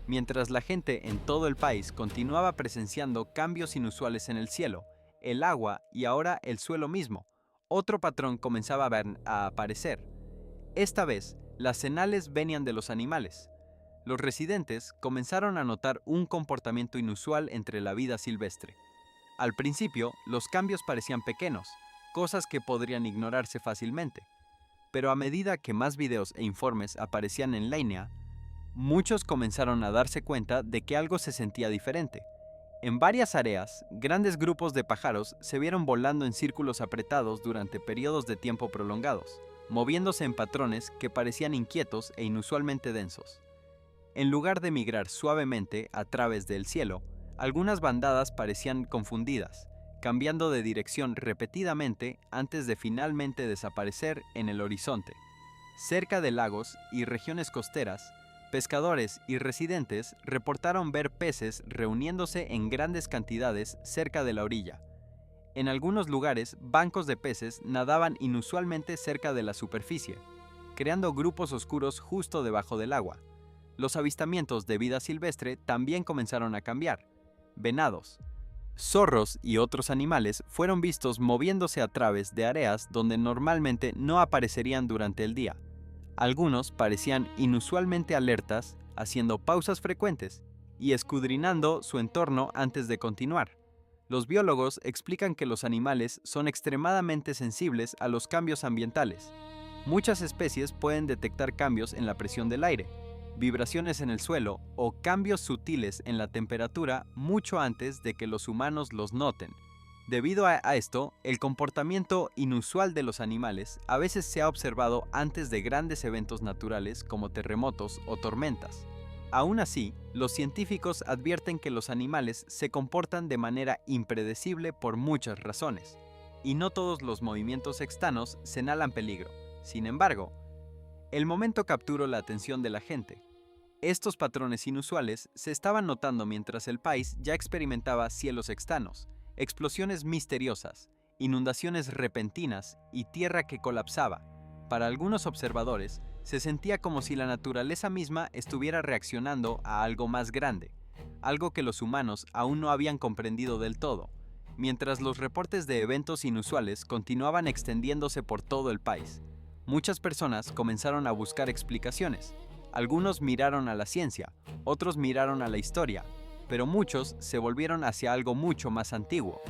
Mientras la gente en todo el país continuaba presenciando cambios inusuales en el cielo, el agua y ahora el suelo mismo, otro patrón comenzaba a aparecer. Esta vez, las señales venían de los animales. Los residentes comenzaron a notar un comportamiento inusual entre la vida silvestre. Al principio, los cambios parecían pequeños, cosas que podrían ignorarse fácilmente. Pero a medida que más videos e informes aparecían en línea, muchos comenzaron a darse cuenta de que algo se sentía diferente. En varias áreas, grandes grupos de pájaros se vieron volando en círculos apretados durante periodos de tiempo prolongados, moviéndose en patrones que parecían inquietos e inusualmente densos. En lugar de migrar suavemente a través del cielo, algunas bandadas parecían confundidas, cambiando de dirección repetidamente antes de finalmente desaparecer en el horizonte. Cerca de lagos y regiones costeras, pescadores y residentes reportaron ver peces reuniéndose en grandes cantidades cerca de la orilla. En algunos lugares, bancos de peces nadaban inusualmente cerca de la superficie, creando grupos oscuros justo debajo del agua. Los avistamientos de vida silvestre también comenzaron a cambiar. Venados, zorros y otros animales fueron vistos moviéndose a través de áreas donde normalmente no aparecerían durante el día. Algunos parecían inusualmente alertas, haciendo pausas frecuentes y escudriñando su entorno antes de continuar. Los biólogos explican que los animales son extremadamente sensibles a los cambios ambientales. Muchas especies pueden detectar cambios en la presión del aire, vibraciones en el suelo o cambios sutiles en la temperatura mucho antes de que los humanos los noten. Debido a esto, el comportamiento inusual de los animales a veces se ha observado antes de grandes eventos naturales como terremotos o tormentas. Aún así, los científicos advierten que los animales se comportan de manera impredecible por muchas razones, y no todos los movimientos externos señalan peligro. Sin embargo, el momento capturó la atención de la gente. Estos patrones inusuales se estaban notando mientras el país ya experimentaba cielos extraños, explosiones misteriosas, inundaciones repentinas y tierra que colapsaba. Para algunos observadores, se sentía como si la naturaleza misma estuviera reaccionando a algo más grande, algo que los humanos aún no habían comprendido del todo, mientras los reportes de eventos inusuales continuaban extendiéndose por todo el país. Muchas personas comenzaron a buscar explicaciones. Algunos miraron a la ciencia, otros miraron a la historia, pero muchos se volvieron hacia algo mucho más antiguo.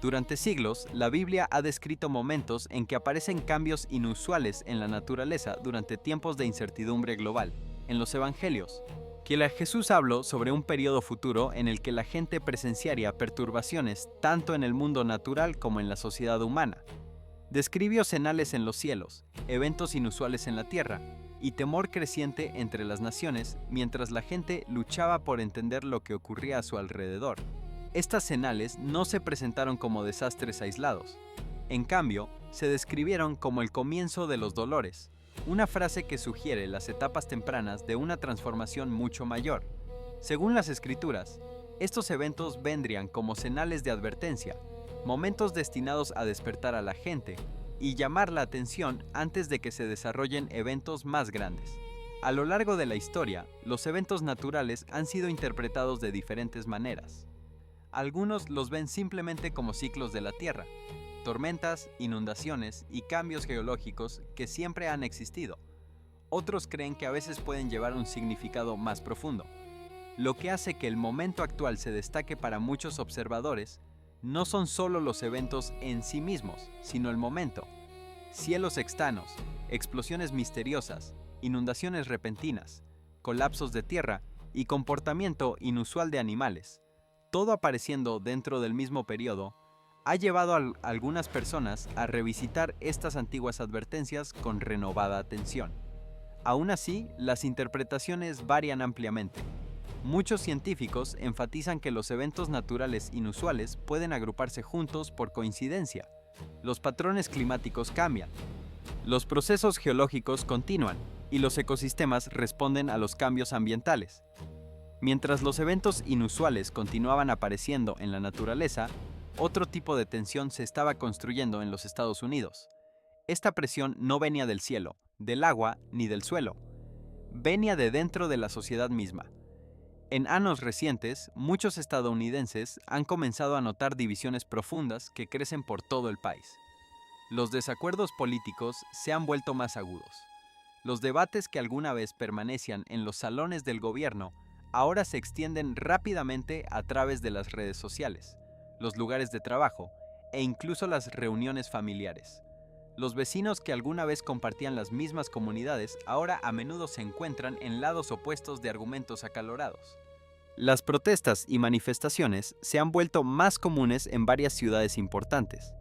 Durante siglos, la Biblia ha descrito momentos en que aparecen cambios inusuales en la naturaleza durante tiempos de incertidumbre global. En los Evangelios, Jesús habló sobre un periodo futuro en el que la gente presenciaría perturbaciones tanto en el mundo natural como en la sociedad humana. Describió señales en los cielos, eventos inusuales en la tierra y temor creciente entre las naciones mientras la gente luchaba por entender lo que ocurría a su alrededor. Estas señales no se presentaron como desastres aislados. En cambio, se describieron como el comienzo de los dolores, una frase que sugiere las etapas tempranas de una transformación mucho mayor. Según las Escrituras, estos eventos vendrían como señales de advertencia, momentos destinados a despertar a la gente y llamar la atención antes de que se desarrollen eventos más grandes. A lo largo de la historia, los eventos naturales han sido interpretados de diferentes maneras. Algunos los ven simplemente como ciclos de la Tierra, tormentas, inundaciones y cambios geológicos que siempre han existido. Otros creen que a veces pueden llevar un significado más profundo. Lo que hace que el momento actual se destaque para muchos observadores no son solo los eventos en sí mismos, sino el momento. Cielos extraños, explosiones misteriosas, inundaciones repentinas, colapsos de tierra y comportamiento inusual de animales, todo apareciendo dentro del mismo periodo, ha llevado a algunas personas a revisitar estas antiguas advertencias con renovada atención. Aún así, las interpretaciones varían ampliamente. Muchos científicos enfatizan que los eventos naturales inusuales pueden agruparse juntos por coincidencia. Los patrones climáticos cambian, los procesos geológicos continúan y los ecosistemas responden a los cambios ambientales. Mientras los eventos inusuales continuaban apareciendo en la naturaleza, otro tipo de tensión se estaba construyendo en los Estados Unidos. Esta presión no venía del cielo, del agua ni del suelo. Venía de dentro de la sociedad misma. En años recientes, muchos estadounidenses han comenzado a notar divisiones profundas que crecen por todo el país. Los desacuerdos políticos se han vuelto más agudos. Los debates que alguna vez permanecían en los salones del gobierno ahora se extienden rápidamente a través de las redes sociales, los lugares de trabajo e incluso las reuniones familiares. Los vecinos que alguna vez compartían las mismas comunidades ahora a menudo se encuentran en lados opuestos de argumentos acalorados. Las protestas y manifestaciones se han vuelto más comunes en varias ciudades importantes.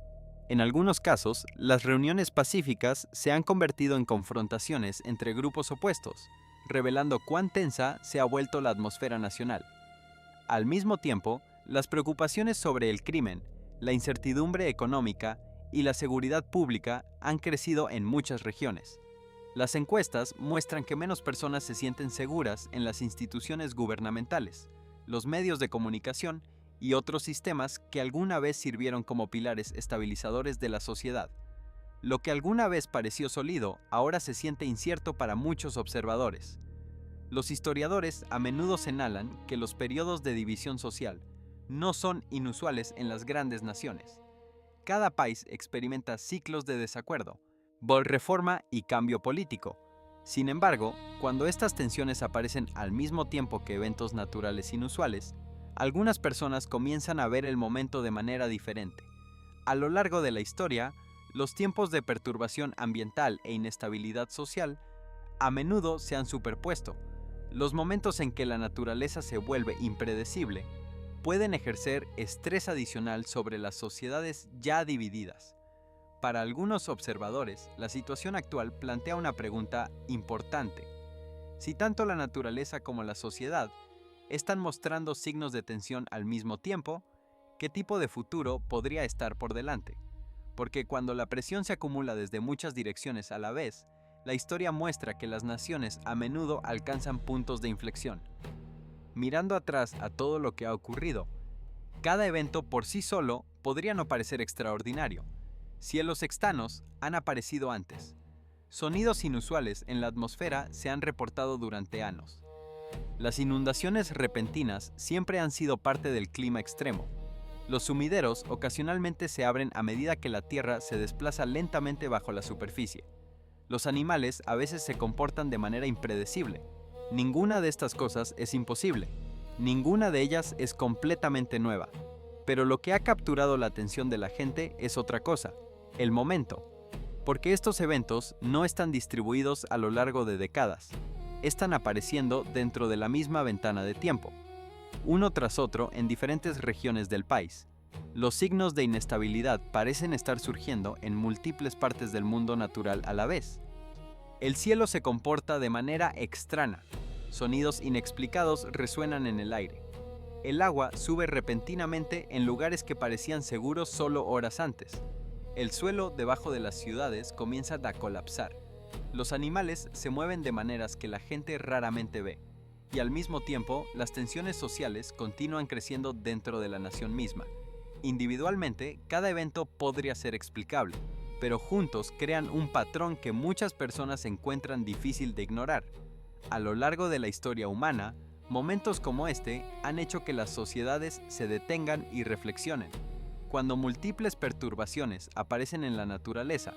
En algunos casos, las reuniones pacíficas se han convertido en confrontaciones entre grupos opuestos, revelando cuán tensa se ha vuelto la atmósfera nacional. Al mismo tiempo, las preocupaciones sobre el crimen, la incertidumbre económica y la seguridad pública han crecido en muchas regiones. Las encuestas muestran que menos personas se sienten seguras en las instituciones gubernamentales, los medios de comunicación y otros sistemas que alguna vez sirvieron como pilares estabilizadores de la sociedad. Lo que alguna vez pareció sólido ahora se siente incierto para muchos observadores. Los historiadores a menudo señalan que los periodos de división social no son inusuales en las grandes naciones. Cada país experimenta ciclos de desacuerdo, reforma y cambio político. Sin embargo, cuando estas tensiones aparecen al mismo tiempo que eventos naturales inusuales, algunas personas comienzan a ver el momento de manera diferente. A lo largo de la historia, los tiempos de perturbación ambiental e inestabilidad social a menudo se han superpuesto. Los momentos en que la naturaleza se vuelve impredecible pueden ejercer estrés adicional sobre las sociedades ya divididas. Para algunos observadores, la situación actual plantea una pregunta importante. Si tanto la naturaleza como la sociedad están mostrando signos de tensión al mismo tiempo, ¿qué tipo de futuro podría estar por delante? Porque cuando la presión se acumula desde muchas direcciones a la vez, la historia muestra que las naciones a menudo alcanzan puntos de inflexión. Mirando atrás a todo lo que ha ocurrido, cada evento por sí solo podría no parecer extraordinario. Cielos extraños han aparecido antes. Sonidos inusuales en la atmósfera se han reportado durante años. Las inundaciones repentinas siempre han sido parte del clima extremo. Los sumideros ocasionalmente se abren a medida que la Tierra se desplaza lentamente bajo la superficie. Los animales a veces se comportan de manera impredecible. Ninguna de estas cosas es imposible. Ninguna de ellas es completamente nueva. Pero lo que ha capturado la atención de la gente es otra cosa, el momento. Porque estos eventos no están distribuidos a lo largo de décadas. Están apareciendo dentro de la misma ventana de tiempo, uno tras otro en diferentes regiones del país. Los signos de inestabilidad parecen estar surgiendo en múltiples partes del mundo natural a la vez. El cielo se comporta de manera extraña. Sonidos inexplicados resuenan en el aire. El agua sube repentinamente en lugares que parecían seguros solo horas antes. El suelo debajo de las ciudades comienza a colapsar. Los animales se mueven de maneras que la gente raramente ve. Y al mismo tiempo, las tensiones sociales continúan creciendo dentro de la nación misma. Individualmente, cada evento podría ser explicable, pero juntos crean un patrón que muchas personas encuentran difícil de ignorar. A lo largo de la historia humana, momentos como este han hecho que las sociedades se detengan y reflexionen. Cuando múltiples perturbaciones aparecen en la naturaleza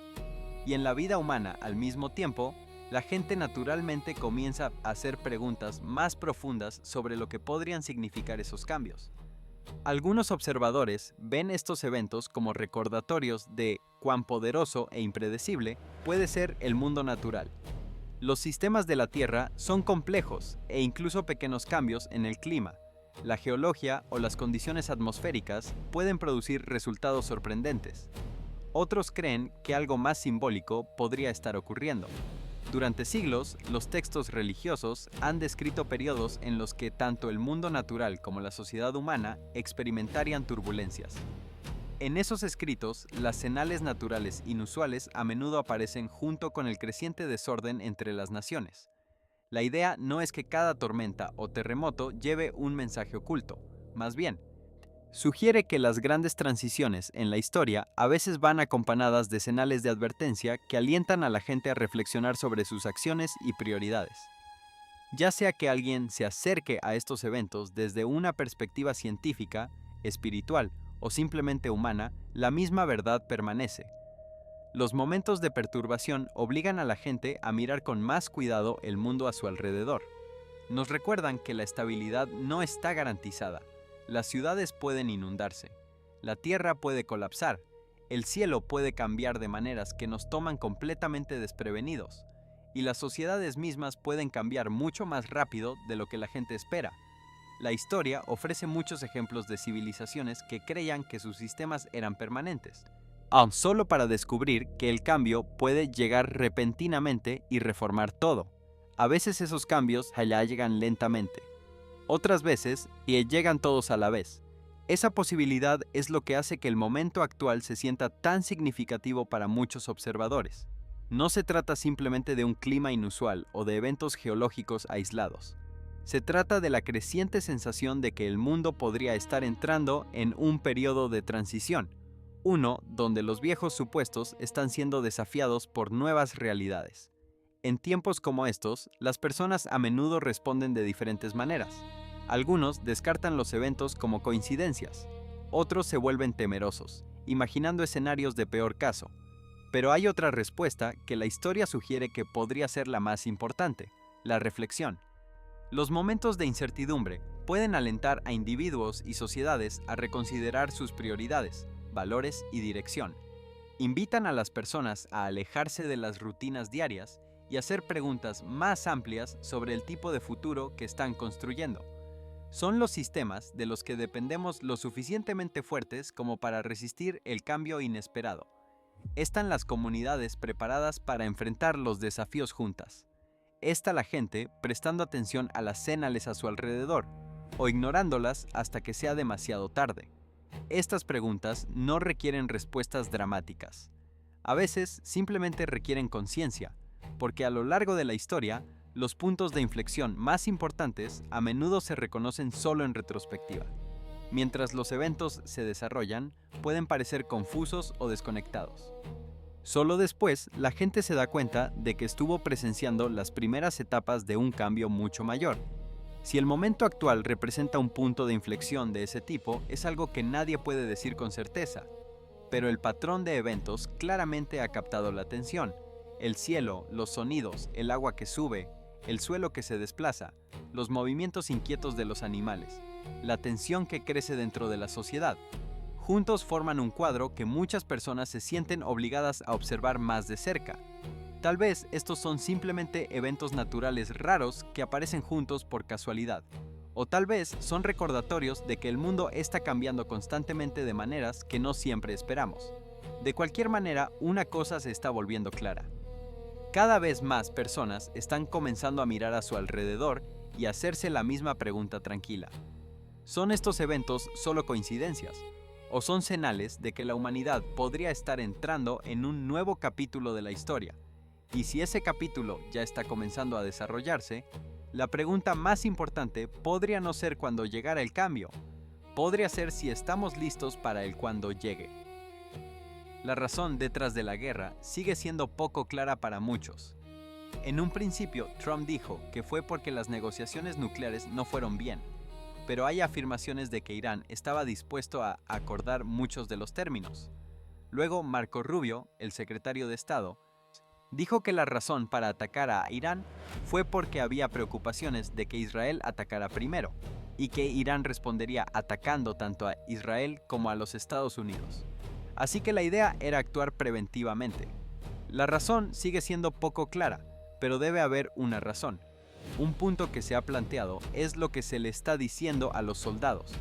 y en la vida humana al mismo tiempo, la gente naturalmente comienza a hacer preguntas más profundas sobre lo que podrían significar esos cambios. Algunos observadores ven estos eventos como recordatorios de cuán poderoso e impredecible puede ser el mundo natural. Los sistemas de la Tierra son complejos e incluso pequeños cambios en el clima, la geología o las condiciones atmosféricas pueden producir resultados sorprendentes. Otros creen que algo más simbólico podría estar ocurriendo. Durante siglos, los textos religiosos han descrito periodos en los que tanto el mundo natural como la sociedad humana experimentarían turbulencias. En esos escritos, las señales naturales inusuales a menudo aparecen junto con el creciente desorden entre las naciones. La idea no es que cada tormenta o terremoto lleve un mensaje oculto, más bien, sugiere que las grandes transiciones en la historia a veces van acompañadas de señales de advertencia que alientan a la gente a reflexionar sobre sus acciones y prioridades. Ya sea que alguien se acerque a estos eventos desde una perspectiva científica, espiritual o simplemente humana, la misma verdad permanece. Los momentos de perturbación obligan a la gente a mirar con más cuidado el mundo a su alrededor. Nos recuerdan que la estabilidad no está garantizada. Las ciudades pueden inundarse, la tierra puede colapsar, el cielo puede cambiar de maneras que nos toman completamente desprevenidos, y las sociedades mismas pueden cambiar mucho más rápido de lo que la gente espera. La historia ofrece muchos ejemplos de civilizaciones que creían que sus sistemas eran permanentes, solo para descubrir que el cambio puede llegar repentinamente y reformar todo. A veces esos cambios ya llegan lentamente. Otras veces llegan todos a la vez. Esa posibilidad es lo que hace que el momento actual se sienta tan significativo para muchos observadores. No se trata simplemente de un clima inusual o de eventos geológicos aislados. Se trata de la creciente sensación de que el mundo podría estar entrando en un periodo de transición, uno donde los viejos supuestos están siendo desafiados por nuevas realidades. En tiempos como estos, las personas a menudo responden de diferentes maneras. Algunos descartan los eventos como coincidencias, otros se vuelven temerosos, imaginando escenarios de peor caso. Pero hay otra respuesta que la historia sugiere que podría ser la más importante: la reflexión. Los momentos de incertidumbre pueden alentar a individuos y sociedades a reconsiderar sus prioridades, valores y dirección. Invitan a las personas a alejarse de las rutinas diarias y hacer preguntas más amplias sobre el tipo de futuro que están construyendo. Son los sistemas de los que dependemos lo suficientemente fuertes como para resistir el cambio inesperado. Están las comunidades preparadas para enfrentar los desafíos juntas. Está la gente prestando atención a las señales a su alrededor, o ignorándolas hasta que sea demasiado tarde. Estas preguntas no requieren respuestas dramáticas. A veces simplemente requieren conciencia, porque a lo largo de la historia, los puntos de inflexión más importantes a menudo se reconocen solo en retrospectiva. Mientras los eventos se desarrollan, pueden parecer confusos o desconectados. Solo después, la gente se da cuenta de que estuvo presenciando las primeras etapas de un cambio mucho mayor. Si el momento actual representa un punto de inflexión de ese tipo, es algo que nadie puede decir con certeza. Pero el patrón de eventos claramente ha captado la atención. El cielo, los sonidos, el agua que sube, el suelo que se desplaza, los movimientos inquietos de los animales, la tensión que crece dentro de la sociedad. Juntos forman un cuadro que muchas personas se sienten obligadas a observar más de cerca. Tal vez estos son simplemente eventos naturales raros que aparecen juntos por casualidad. O tal vez son recordatorios de que el mundo está cambiando constantemente de maneras que no siempre esperamos. De cualquier manera, una cosa se está volviendo clara. Cada vez más personas están comenzando a mirar a su alrededor y hacerse la misma pregunta tranquila. ¿Son estos eventos solo coincidencias? ¿O son señales de que la humanidad podría estar entrando en un nuevo capítulo de la historia? Y si ese capítulo ya está comenzando a desarrollarse, la pregunta más importante podría no ser cuándo llegará el cambio, podría ser si estamos listos para el cuando llegue. La razón detrás de la guerra sigue siendo poco clara para muchos. En un principio, Trump dijo que fue porque las negociaciones nucleares no fueron bien, pero hay afirmaciones de que Irán estaba dispuesto a acordar muchos de los términos. Luego, Marco Rubio, el secretario de Estado, dijo que la razón para atacar a Irán fue porque había preocupaciones de que Israel atacara primero, y que Irán respondería atacando tanto a Israel como a los Estados Unidos. Así que la idea era actuar preventivamente. La razón sigue siendo poco clara, pero debe haber una razón. Un punto que se ha planteado es lo que se le está diciendo a los soldados.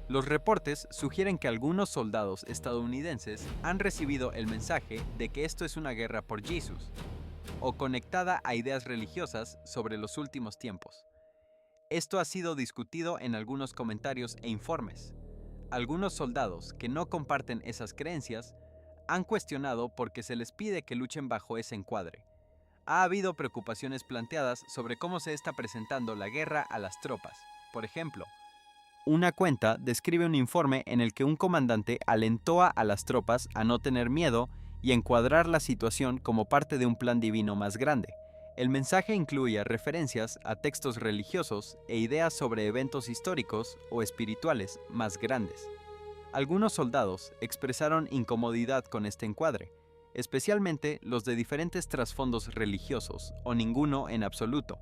Los reportes sugieren que algunos soldados estadounidenses han recibido el mensaje de que esto es una guerra por Jesús, o conectada a ideas religiosas sobre los últimos tiempos. Esto ha sido discutido en algunos comentarios e informes. Algunos soldados que no comparten esas creencias han cuestionado por qué se les pide que luchen bajo ese encuadre. Ha habido preocupaciones planteadas sobre cómo se está presentando la guerra a las tropas. Por ejemplo, una cuenta describe un informe en el que un comandante alentó a las tropas a no tener miedo y encuadrar la situación como parte de un plan divino más grande. El mensaje incluía referencias a textos religiosos e ideas sobre eventos históricos o espirituales más grandes. Algunos soldados expresaron incomodidad con este encuadre, especialmente los de diferentes trasfondos religiosos o ninguno en absoluto.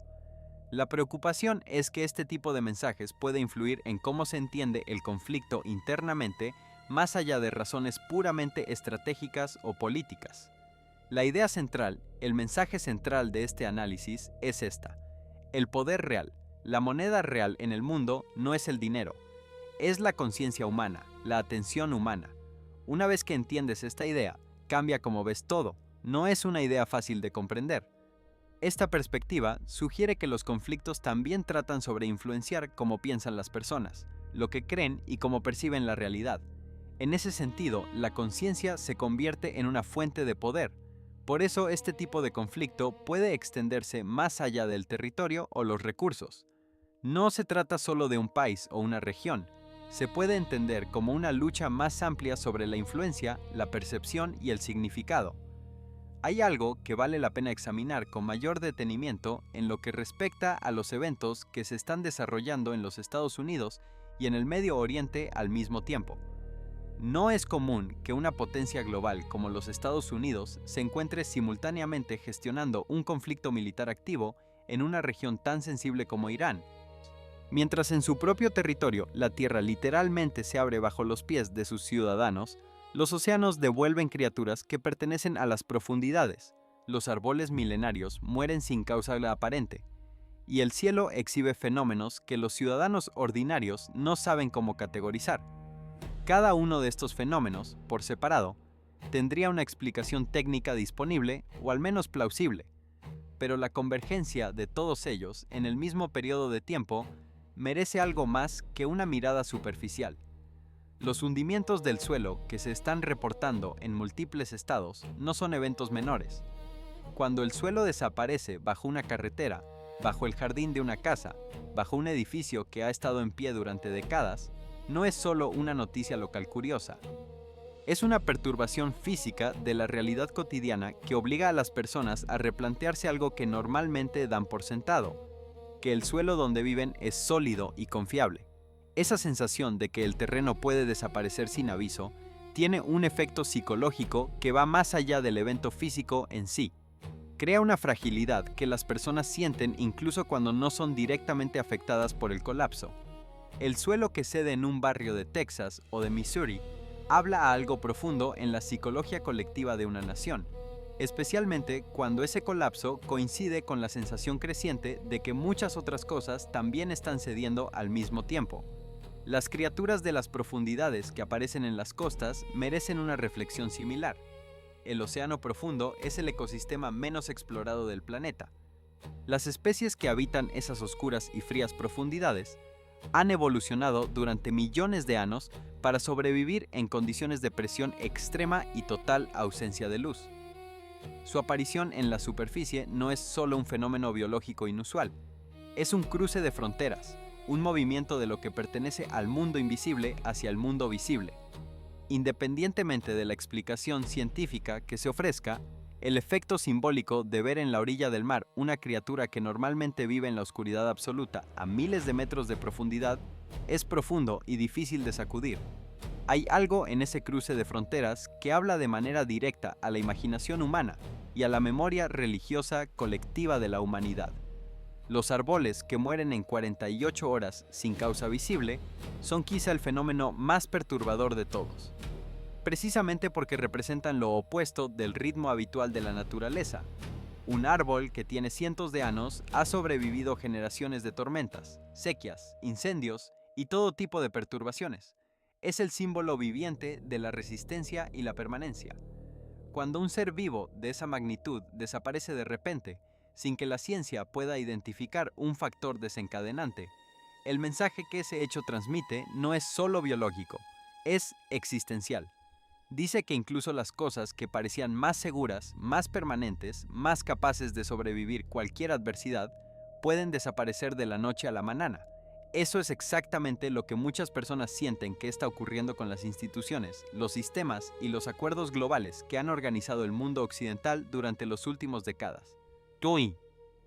La preocupación es que este tipo de mensajes puede influir en cómo se entiende el conflicto internamente más allá de razones puramente estratégicas o políticas. La idea central, el mensaje central de este análisis es esta: el poder real, la moneda real en el mundo no es el dinero, es la conciencia humana, la atención humana. Una vez que entiendes esta idea, cambia cómo ves todo. No es una idea fácil de comprender. Esta perspectiva sugiere que los conflictos también tratan sobre influenciar cómo piensan las personas, lo que creen y cómo perciben la realidad. En ese sentido, la conciencia se convierte en una fuente de poder. Por eso, este tipo de conflicto puede extenderse más allá del territorio o los recursos. No se trata solo de un país o una región. Se puede entender como una lucha más amplia sobre la influencia, la percepción y el significado. Hay algo que vale la pena examinar con mayor detenimiento en lo que respecta a los eventos que se están desarrollando en los Estados Unidos y en el Medio Oriente al mismo tiempo. No es común que una potencia global como los Estados Unidos se encuentre simultáneamente gestionando un conflicto militar activo en una región tan sensible como Irán. Mientras en su propio territorio la tierra literalmente se abre bajo los pies de sus ciudadanos, los océanos devuelven criaturas que pertenecen a las profundidades, los árboles milenarios mueren sin causa aparente, y el cielo exhibe fenómenos que los ciudadanos ordinarios no saben cómo categorizar. Cada uno de estos fenómenos, por separado, tendría una explicación técnica disponible o al menos plausible, pero la convergencia de todos ellos en el mismo periodo de tiempo merece algo más que una mirada superficial. Los hundimientos del suelo que se están reportando en múltiples estados no son eventos menores. Cuando el suelo desaparece bajo una carretera, bajo el jardín de una casa, bajo un edificio que ha estado en pie durante décadas, no es solo una noticia local curiosa. Es una perturbación física de la realidad cotidiana que obliga a las personas a replantearse algo que normalmente dan por sentado, que el suelo donde viven es sólido y confiable. Esa sensación de que el terreno puede desaparecer sin aviso tiene un efecto psicológico que va más allá del evento físico en sí. Crea una fragilidad que las personas sienten incluso cuando no son directamente afectadas por el colapso. El suelo que cede en un barrio de Texas o de Missouri habla a algo profundo en la psicología colectiva de una nación, especialmente cuando ese colapso coincide con la sensación creciente de que muchas otras cosas también están cediendo al mismo tiempo. Las criaturas de las profundidades que aparecen en las costas merecen una reflexión similar. El océano profundo es el ecosistema menos explorado del planeta. Las especies que habitan esas oscuras y frías profundidades han evolucionado durante millones de años para sobrevivir en condiciones de presión extrema y total ausencia de luz. Su aparición en la superficie no es solo un fenómeno biológico inusual, es un cruce de fronteras, un movimiento de lo que pertenece al mundo invisible hacia el mundo visible. Independientemente de la explicación científica que se ofrezca, el efecto simbólico de ver en la orilla del mar una criatura que normalmente vive en la oscuridad absoluta a miles de metros de profundidad es profundo y difícil de sacudir. Hay algo en ese cruce de fronteras que habla de manera directa a la imaginación humana y a la memoria religiosa colectiva de la humanidad. Los árboles que mueren en 48 horas sin causa visible son quizá el fenómeno más perturbador de todos, precisamente porque representan lo opuesto del ritmo habitual de la naturaleza. Un árbol que tiene cientos de años ha sobrevivido generaciones de tormentas, sequías, incendios y todo tipo de perturbaciones. Es el símbolo viviente de la resistencia y la permanencia. Cuando un ser vivo de esa magnitud desaparece de repente, sin que la ciencia pueda identificar un factor desencadenante, el mensaje que ese hecho transmite no es solo biológico, es existencial. Dice que incluso las cosas que parecían más seguras, más permanentes, más capaces de sobrevivir cualquier adversidad, pueden desaparecer de la noche a la mañana. Eso es exactamente lo que muchas personas sienten que está ocurriendo con las instituciones, los sistemas y los acuerdos globales que han organizado el mundo occidental durante las últimas décadas.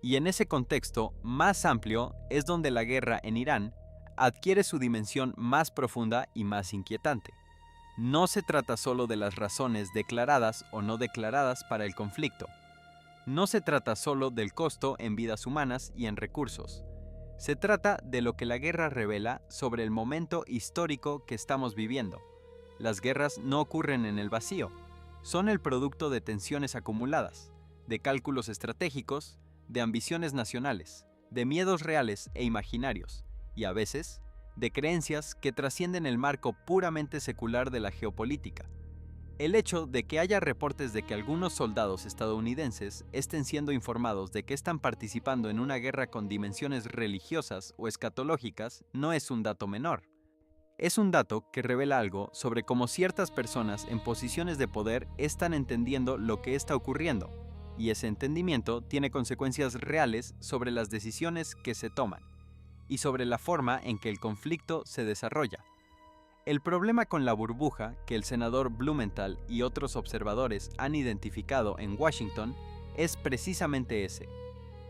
Y en ese contexto más amplio es donde la guerra en Irán adquiere su dimensión más profunda y más inquietante. No se trata solo de las razones declaradas o no declaradas para el conflicto. No se trata solo del costo en vidas humanas y en recursos. Se trata de lo que la guerra revela sobre el momento histórico que estamos viviendo. Las guerras no ocurren en el vacío, son el producto de tensiones acumuladas, de cálculos estratégicos, de ambiciones nacionales, de miedos reales e imaginarios, y a veces, de creencias que trascienden el marco puramente secular de la geopolítica. El hecho de que haya reportes de que algunos soldados estadounidenses estén siendo informados de que están participando en una guerra con dimensiones religiosas o escatológicas no es un dato menor. Es un dato que revela algo sobre cómo ciertas personas en posiciones de poder están entendiendo lo que está ocurriendo, y ese entendimiento tiene consecuencias reales sobre las decisiones que se toman y sobre la forma en que el conflicto se desarrolla. El problema con la burbuja que el senador Blumenthal y otros observadores han identificado en Washington es precisamente ese.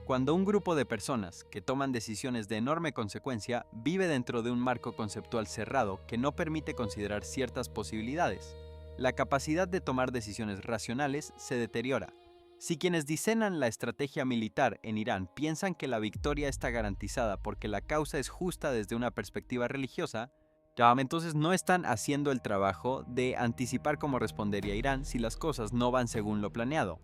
Cuando un grupo de personas que toman decisiones de enorme consecuencia vive dentro de un marco conceptual cerrado que no permite considerar ciertas posibilidades, la capacidad de tomar decisiones racionales se deteriora. Si quienes diseñan la estrategia militar en Irán piensan que la victoria está garantizada porque la causa es justa desde una perspectiva religiosa, entonces no están haciendo el trabajo de anticipar cómo respondería Irán si las cosas no van según lo planeado.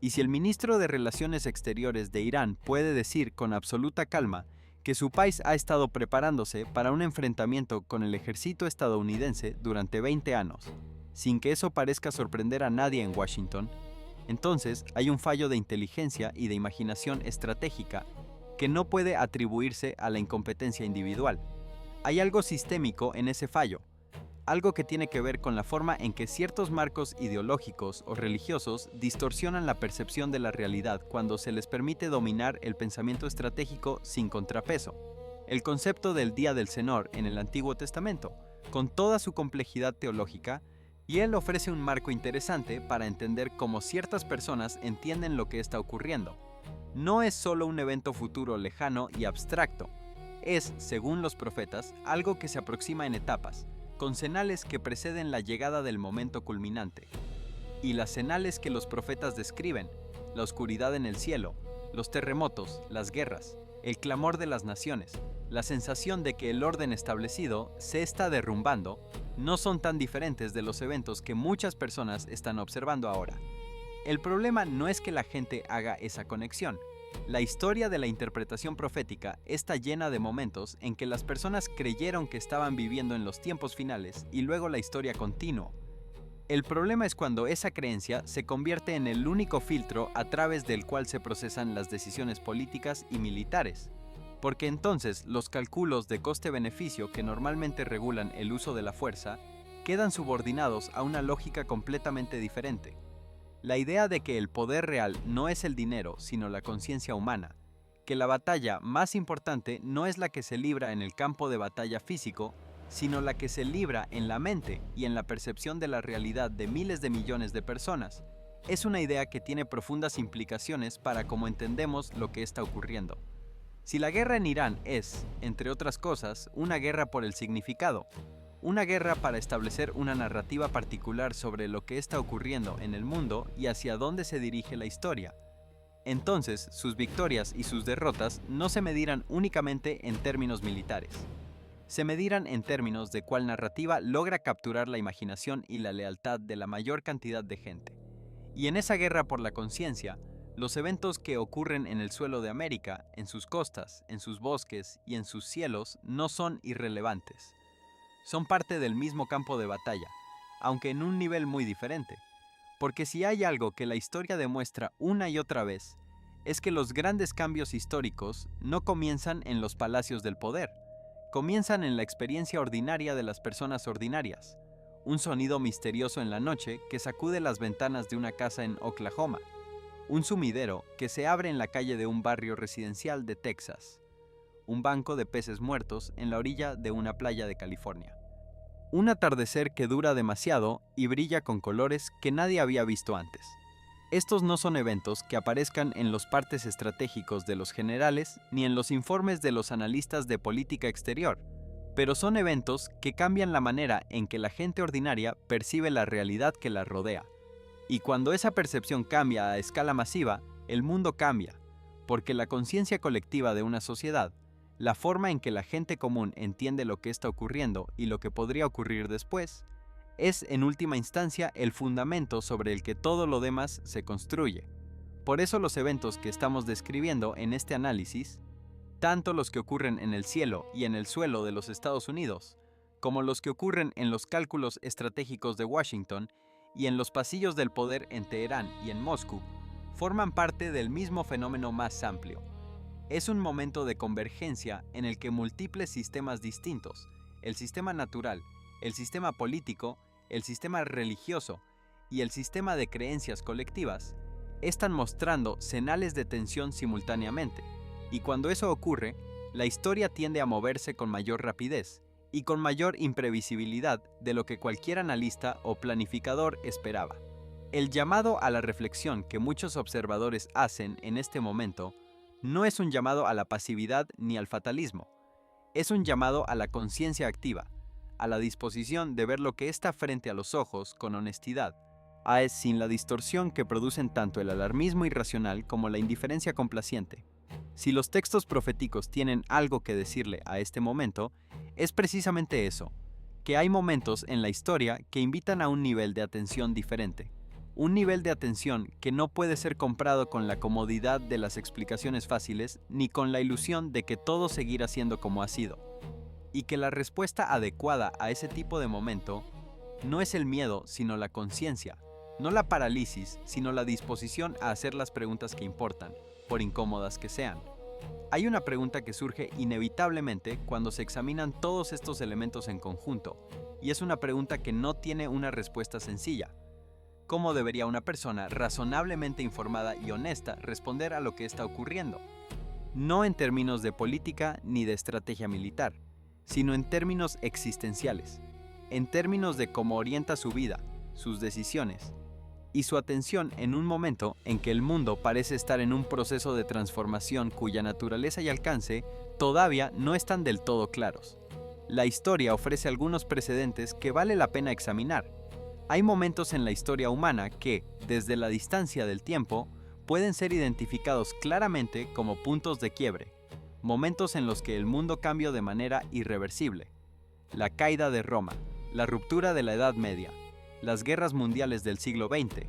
Y si el ministro de Relaciones Exteriores de Irán puede decir con absoluta calma que su país ha estado preparándose para un enfrentamiento con el ejército estadounidense durante 20 años, sin que eso parezca sorprender a nadie en Washington, entonces hay un fallo de inteligencia y de imaginación estratégica que no puede atribuirse a la incompetencia individual. Hay algo sistémico en ese fallo, algo que tiene que ver con la forma en que ciertos marcos ideológicos o religiosos distorsionan la percepción de la realidad cuando se les permite dominar el pensamiento estratégico sin contrapeso. El concepto del Día del Señor en el Antiguo Testamento, con toda su complejidad teológica, y él ofrece un marco interesante para entender cómo ciertas personas entienden lo que está ocurriendo. No es solo un evento futuro lejano y abstracto, es, según los profetas, algo que se aproxima en etapas, con señales que preceden la llegada del momento culminante. Y las señales que los profetas describen, la oscuridad en el cielo, los terremotos, las guerras, el clamor de las naciones, la sensación de que el orden establecido se está derrumbando, no son tan diferentes de los eventos que muchas personas están observando ahora. El problema no es que la gente haga esa conexión. La historia de la interpretación profética está llena de momentos en que las personas creyeron que estaban viviendo en los tiempos finales y luego la historia continuó. El problema es cuando esa creencia se convierte en el único filtro a través del cual se procesan las decisiones políticas y militares, porque entonces los cálculos de coste-beneficio que normalmente regulan el uso de la fuerza quedan subordinados a una lógica completamente diferente. La idea de que el poder real no es el dinero, sino la conciencia humana, que la batalla más importante no es la que se libra en el campo de batalla físico, sino la que se libra en la mente y en la percepción de la realidad de miles de millones de personas, es una idea que tiene profundas implicaciones para cómo entendemos lo que está ocurriendo. Si la guerra en Irán es, entre otras cosas, una guerra por el significado, una guerra para establecer una narrativa particular sobre lo que está ocurriendo en el mundo y hacia dónde se dirige la historia, entonces sus victorias y sus derrotas no se medirán únicamente en términos militares. Se medirán en términos de cuál narrativa logra capturar la imaginación y la lealtad de la mayor cantidad de gente. Y en esa guerra por la conciencia, los eventos que ocurren en el suelo de América, en sus costas, en sus bosques y en sus cielos no son irrelevantes. Son parte del mismo campo de batalla, aunque en un nivel muy diferente. Porque si hay algo que la historia demuestra una y otra vez, es que los grandes cambios históricos no comienzan en los palacios del poder, comienzan en la experiencia ordinaria de las personas ordinarias. Un sonido misterioso en la noche que sacude las ventanas de una casa en Oklahoma. Un sumidero que se abre en la calle de un barrio residencial de Texas. Un banco de peces muertos en la orilla de una playa de California. Un atardecer que dura demasiado y brilla con colores que nadie había visto antes. Estos no son eventos que aparezcan en los partes estratégicos de los generales ni en los informes de los analistas de política exterior, pero son eventos que cambian la manera en que la gente ordinaria percibe la realidad que la rodea. Y cuando esa percepción cambia a escala masiva, el mundo cambia, porque la conciencia colectiva de una sociedad, la forma en que la gente común entiende lo que está ocurriendo y lo que podría ocurrir después, es en última instancia el fundamento sobre el que todo lo demás se construye. Por eso los eventos que estamos describiendo en este análisis, tanto los que ocurren en el cielo y en el suelo de los Estados Unidos, como los que ocurren en los cálculos estratégicos de Washington y en los pasillos del poder en Teherán y en Moscú, forman parte del mismo fenómeno más amplio. Es un momento de convergencia en el que múltiples sistemas distintos, el sistema natural, el sistema político, el sistema religioso y el sistema de creencias colectivas, están mostrando señales de tensión simultáneamente, y cuando eso ocurre, la historia tiende a moverse con mayor rapidez y con mayor imprevisibilidad de lo que cualquier analista o planificador esperaba. El llamado a la reflexión que muchos observadores hacen en este momento no es un llamado a la pasividad ni al fatalismo, es un llamado a la conciencia activa, a la disposición de ver lo que está frente a los ojos con honestidad, sin la distorsión que producen tanto el alarmismo irracional como la indiferencia complaciente. Si los textos proféticos tienen algo que decirle a este momento, es precisamente eso, que hay momentos en la historia que invitan a un nivel de atención diferente, un nivel de atención que no puede ser comprado con la comodidad de las explicaciones fáciles ni con la ilusión de que todo seguirá siendo como ha sido, y que la respuesta adecuada a ese tipo de momento no es el miedo, sino la conciencia, no la parálisis, sino la disposición a hacer las preguntas que importan, por incómodas que sean. Hay una pregunta que surge inevitablemente cuando se examinan todos estos elementos en conjunto, y es una pregunta que no tiene una respuesta sencilla. ¿Cómo debería una persona razonablemente informada y honesta responder a lo que está ocurriendo? No en términos de política ni de estrategia militar, sino en términos existenciales, en términos de cómo orienta su vida, sus decisiones, y su atención en un momento en que el mundo parece estar en un proceso de transformación cuya naturaleza y alcance todavía no están del todo claros. La historia ofrece algunos precedentes que vale la pena examinar. Hay momentos en la historia humana que, desde la distancia del tiempo, pueden ser identificados claramente como puntos de quiebre, momentos en los que el mundo cambió de manera irreversible. La caída de Roma, la ruptura de la Edad Media, las guerras mundiales del siglo XX.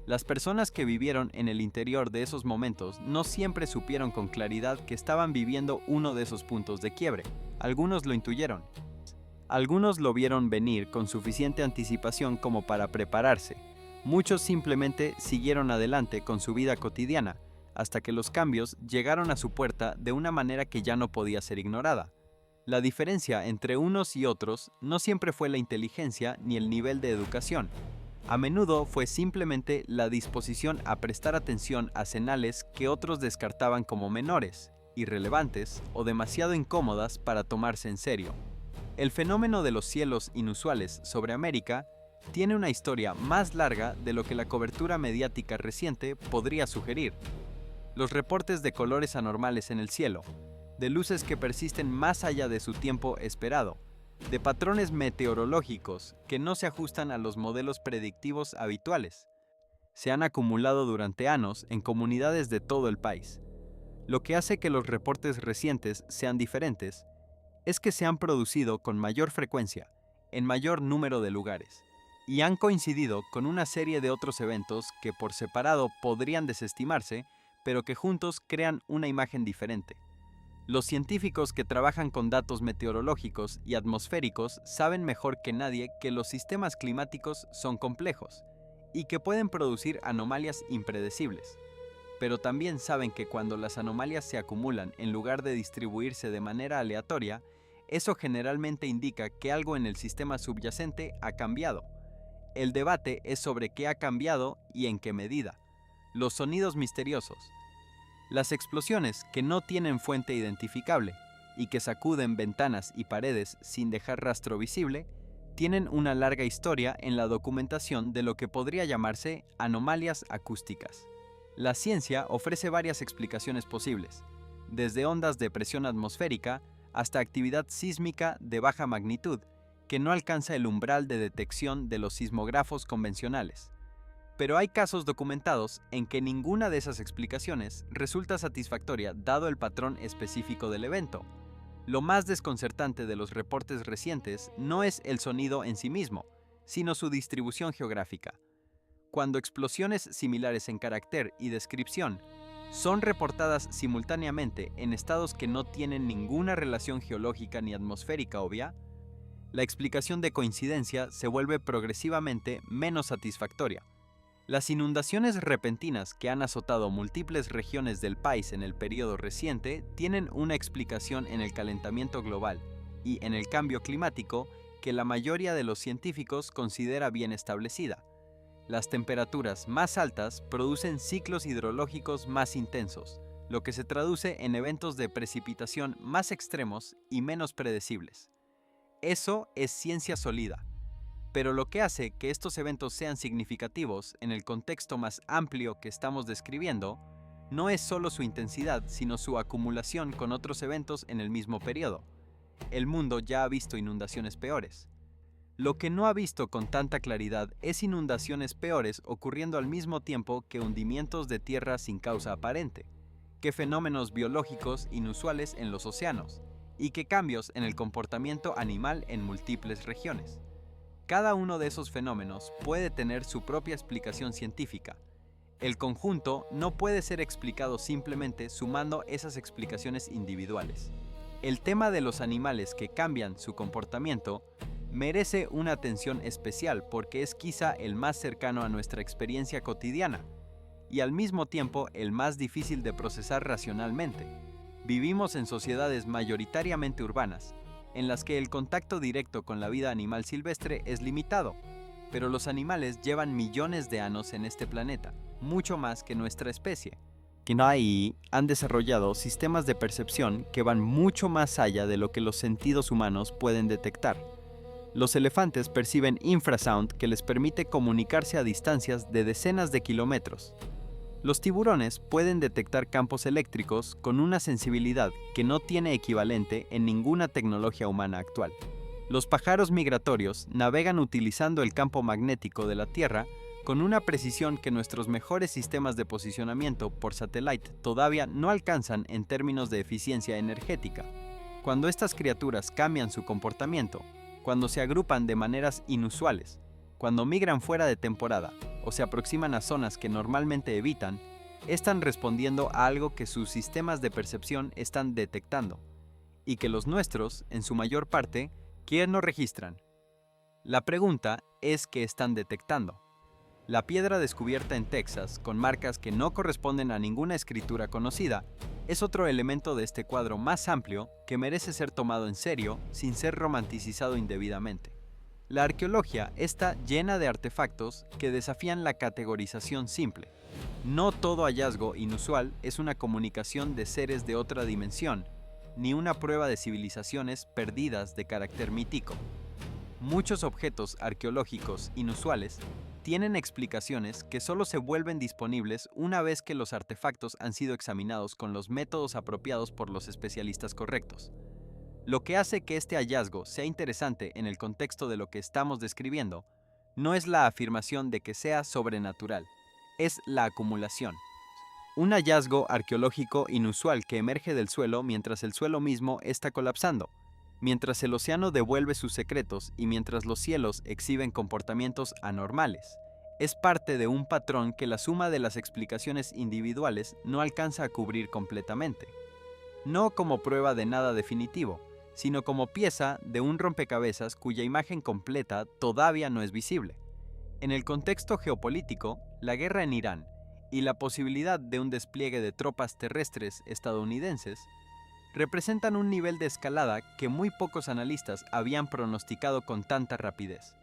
Las personas que vivieron en el interior de esos momentos no siempre supieron con claridad que estaban viviendo uno de esos puntos de quiebre. Algunos lo intuyeron. Algunos lo vieron venir con suficiente anticipación como para prepararse. Muchos simplemente siguieron adelante con su vida cotidiana, hasta que los cambios llegaron a su puerta de una manera que ya no podía ser ignorada. La diferencia entre unos y otros no siempre fue la inteligencia ni el nivel de educación. A menudo fue simplemente la disposición a prestar atención a señales que otros descartaban como menores, irrelevantes o demasiado incómodas para tomarse en serio. El fenómeno de los cielos inusuales sobre América tiene una historia más larga de lo que la cobertura mediática reciente podría sugerir. Los reportes de colores anormales en el cielo, de luces que persisten más allá de su tiempo esperado, de patrones meteorológicos que no se ajustan a los modelos predictivos habituales, se han acumulado durante años en comunidades de todo el país. Lo que hace que los reportes recientes sean diferentes es que se han producido con mayor frecuencia, en mayor número de lugares, y han coincidido con una serie de otros eventos que por separado podrían desestimarse, pero que juntos crean una imagen diferente. Los científicos que trabajan con datos meteorológicos y atmosféricos saben mejor que nadie que los sistemas climáticos son complejos y que pueden producir anomalias impredecibles. Pero también saben que cuando las anomalias se acumulan en lugar de distribuirse de manera aleatoria, eso generalmente indica que algo en el sistema subyacente ha cambiado. El debate es sobre qué ha cambiado y en qué medida. Los sonidos misteriosos. Las explosiones que no tienen fuente identificable y que sacuden ventanas y paredes sin dejar rastro visible, tienen una larga historia en la documentación de lo que podría llamarse anomalías acústicas. La ciencia ofrece varias explicaciones posibles, desde ondas de presión atmosférica hasta actividad sísmica de baja magnitud, que no alcanza el umbral de detección de los sismógrafos convencionales. Pero hay casos documentados en que ninguna de esas explicaciones resulta satisfactoria dado el patrón específico del evento. Lo más desconcertante de los reportes recientes no es el sonido en sí mismo, sino su distribución geográfica. Cuando explosiones similares en carácter y descripción son reportadas simultáneamente en estados que no tienen ninguna relación geológica ni atmosférica obvia, la explicación de coincidencia se vuelve progresivamente menos satisfactoria. Las inundaciones repentinas que han azotado múltiples regiones del país en el periodo reciente tienen una explicación en el calentamiento global y en el cambio climático que la mayoría de los científicos considera bien establecida. Las temperaturas más altas producen ciclos hidrológicos más intensos, lo que se traduce en eventos de precipitación más extremos y menos predecibles. Eso es ciencia sólida. Pero lo que hace que estos eventos sean significativos en el contexto más amplio que estamos describiendo no es solo su intensidad, sino su acumulación con otros eventos en el mismo periodo. El mundo ya ha visto inundaciones peores. Lo que no ha visto con tanta claridad es inundaciones peores ocurriendo al mismo tiempo que hundimientos de tierra sin causa aparente, que fenómenos biológicos inusuales en los océanos, y que cambios en el comportamiento animal en múltiples regiones. Cada uno de esos fenómenos puede tener su propia explicación científica. El conjunto no puede ser explicado simplemente sumando esas explicaciones individuales. El tema de los animales que cambian su comportamiento merece una atención especial porque es quizá el más cercano a nuestra experiencia cotidiana y al mismo tiempo el más difícil de procesar racionalmente. Vivimos en sociedades mayoritariamente urbanas, en las que el contacto directo con la vida animal silvestre es limitado, pero los animales llevan millones de años en este planeta, mucho más que nuestra especie. Y han desarrollado sistemas de percepción que van mucho más allá de lo que los sentidos humanos pueden detectar. Los elefantes perciben infrasound que les permite comunicarse a distancias de decenas de kilómetros. Los tiburones pueden detectar campos eléctricos con una sensibilidad que no tiene equivalente en ninguna tecnología humana actual. Los pájaros migratorios navegan utilizando el campo magnético de la Tierra con una precisión que nuestros mejores sistemas de posicionamiento por satélite todavía no alcanzan en términos de eficiencia energética. Cuando estas criaturas cambian su comportamiento, cuando se agrupan de maneras inusuales, cuando migran fuera de temporada o se aproximan a zonas que normalmente evitan, están respondiendo a algo que sus sistemas de percepción están detectando, y que los nuestros, en su mayor parte, no registran. La pregunta es qué están detectando. La piedra descubierta en Texas, con marcas que no corresponden a ninguna escritura conocida, es otro elemento de este cuadro más amplio que merece ser tomado en serio sin ser romanticizado indebidamente. La arqueología está llena de artefactos que desafían la categorización simple. No todo hallazgo inusual es una comunicación de seres de otra dimensión, ni una prueba de civilizaciones perdidas de carácter mítico. Muchos objetos arqueológicos inusuales tienen explicaciones que solo se vuelven disponibles una vez que los artefactos han sido examinados con los métodos apropiados por los especialistas correctos. Lo que hace que este hallazgo sea interesante en el contexto de lo que estamos describiendo no es la afirmación de que sea sobrenatural, es la acumulación. Un hallazgo arqueológico inusual que emerge del suelo mientras el suelo mismo está colapsando, mientras el océano devuelve sus secretos y mientras los cielos exhiben comportamientos anormales. Es parte de un patrón que la suma de las explicaciones individuales no alcanza a cubrir completamente. No como prueba de nada definitivo, sino como pieza de un rompecabezas cuya imagen completa todavía no es visible. En el contexto geopolítico, la guerra en Irán y la posibilidad de un despliegue de tropas terrestres estadounidenses representan un nivel de escalada que muy pocos analistas habían pronosticado con tanta rapidez.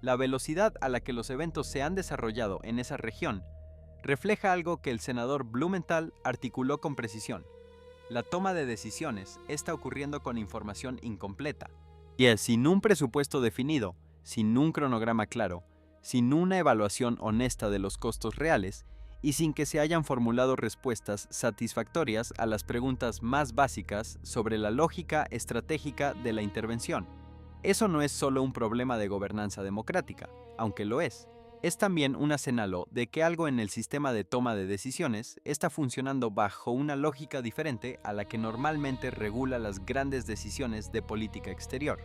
La velocidad a la que los eventos se han desarrollado en esa región refleja algo que el senador Blumenthal articuló con precisión. La toma de decisiones está ocurriendo con información incompleta. Y es sin un presupuesto definido, sin un cronograma claro, sin una evaluación honesta de los costos reales y sin que se hayan formulado respuestas satisfactorias a las preguntas más básicas sobre la lógica estratégica de la intervención. Eso no es solo un problema de gobernanza democrática, aunque lo es. Es también una señal de que algo en el sistema de toma de decisiones está funcionando bajo una lógica diferente a la que normalmente regula las grandes decisiones de política exterior.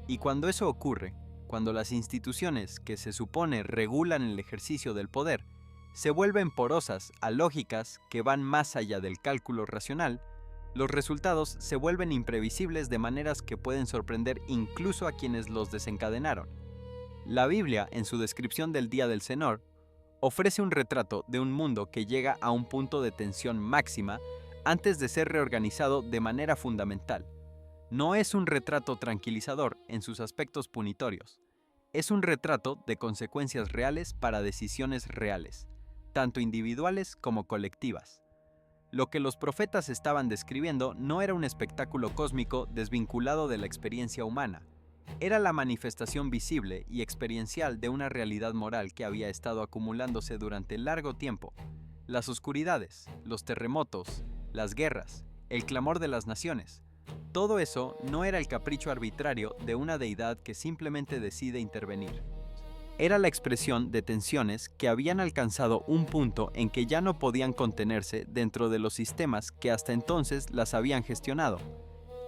Y cuando eso ocurre, cuando las instituciones que se supone regulan el ejercicio del poder se vuelven porosas a lógicas que van más allá del cálculo racional, Los resultados se vuelven imprevisibles de maneras que pueden sorprender incluso a quienes los desencadenaron. La Biblia, en su descripción del Día del Señor, ofrece un retrato de un mundo que llega a un punto de tensión máxima antes de ser reorganizado de manera fundamental. No es un retrato tranquilizador en sus aspectos punitorios. Es un retrato de consecuencias reales para decisiones reales, tanto individuales como colectivas. Lo que los profetas estaban describiendo no era un espectáculo cósmico desvinculado de la experiencia humana. Era la manifestación visible y experiencial de una realidad moral que había estado acumulándose durante largo tiempo. Las oscuridades, los terremotos, las guerras, el clamor de las naciones. Todo eso no era el capricho arbitrario de una deidad que simplemente decide intervenir. Era la expresión de tensiones que habían alcanzado un punto en que ya no podían contenerse dentro de los sistemas que hasta entonces las habían gestionado.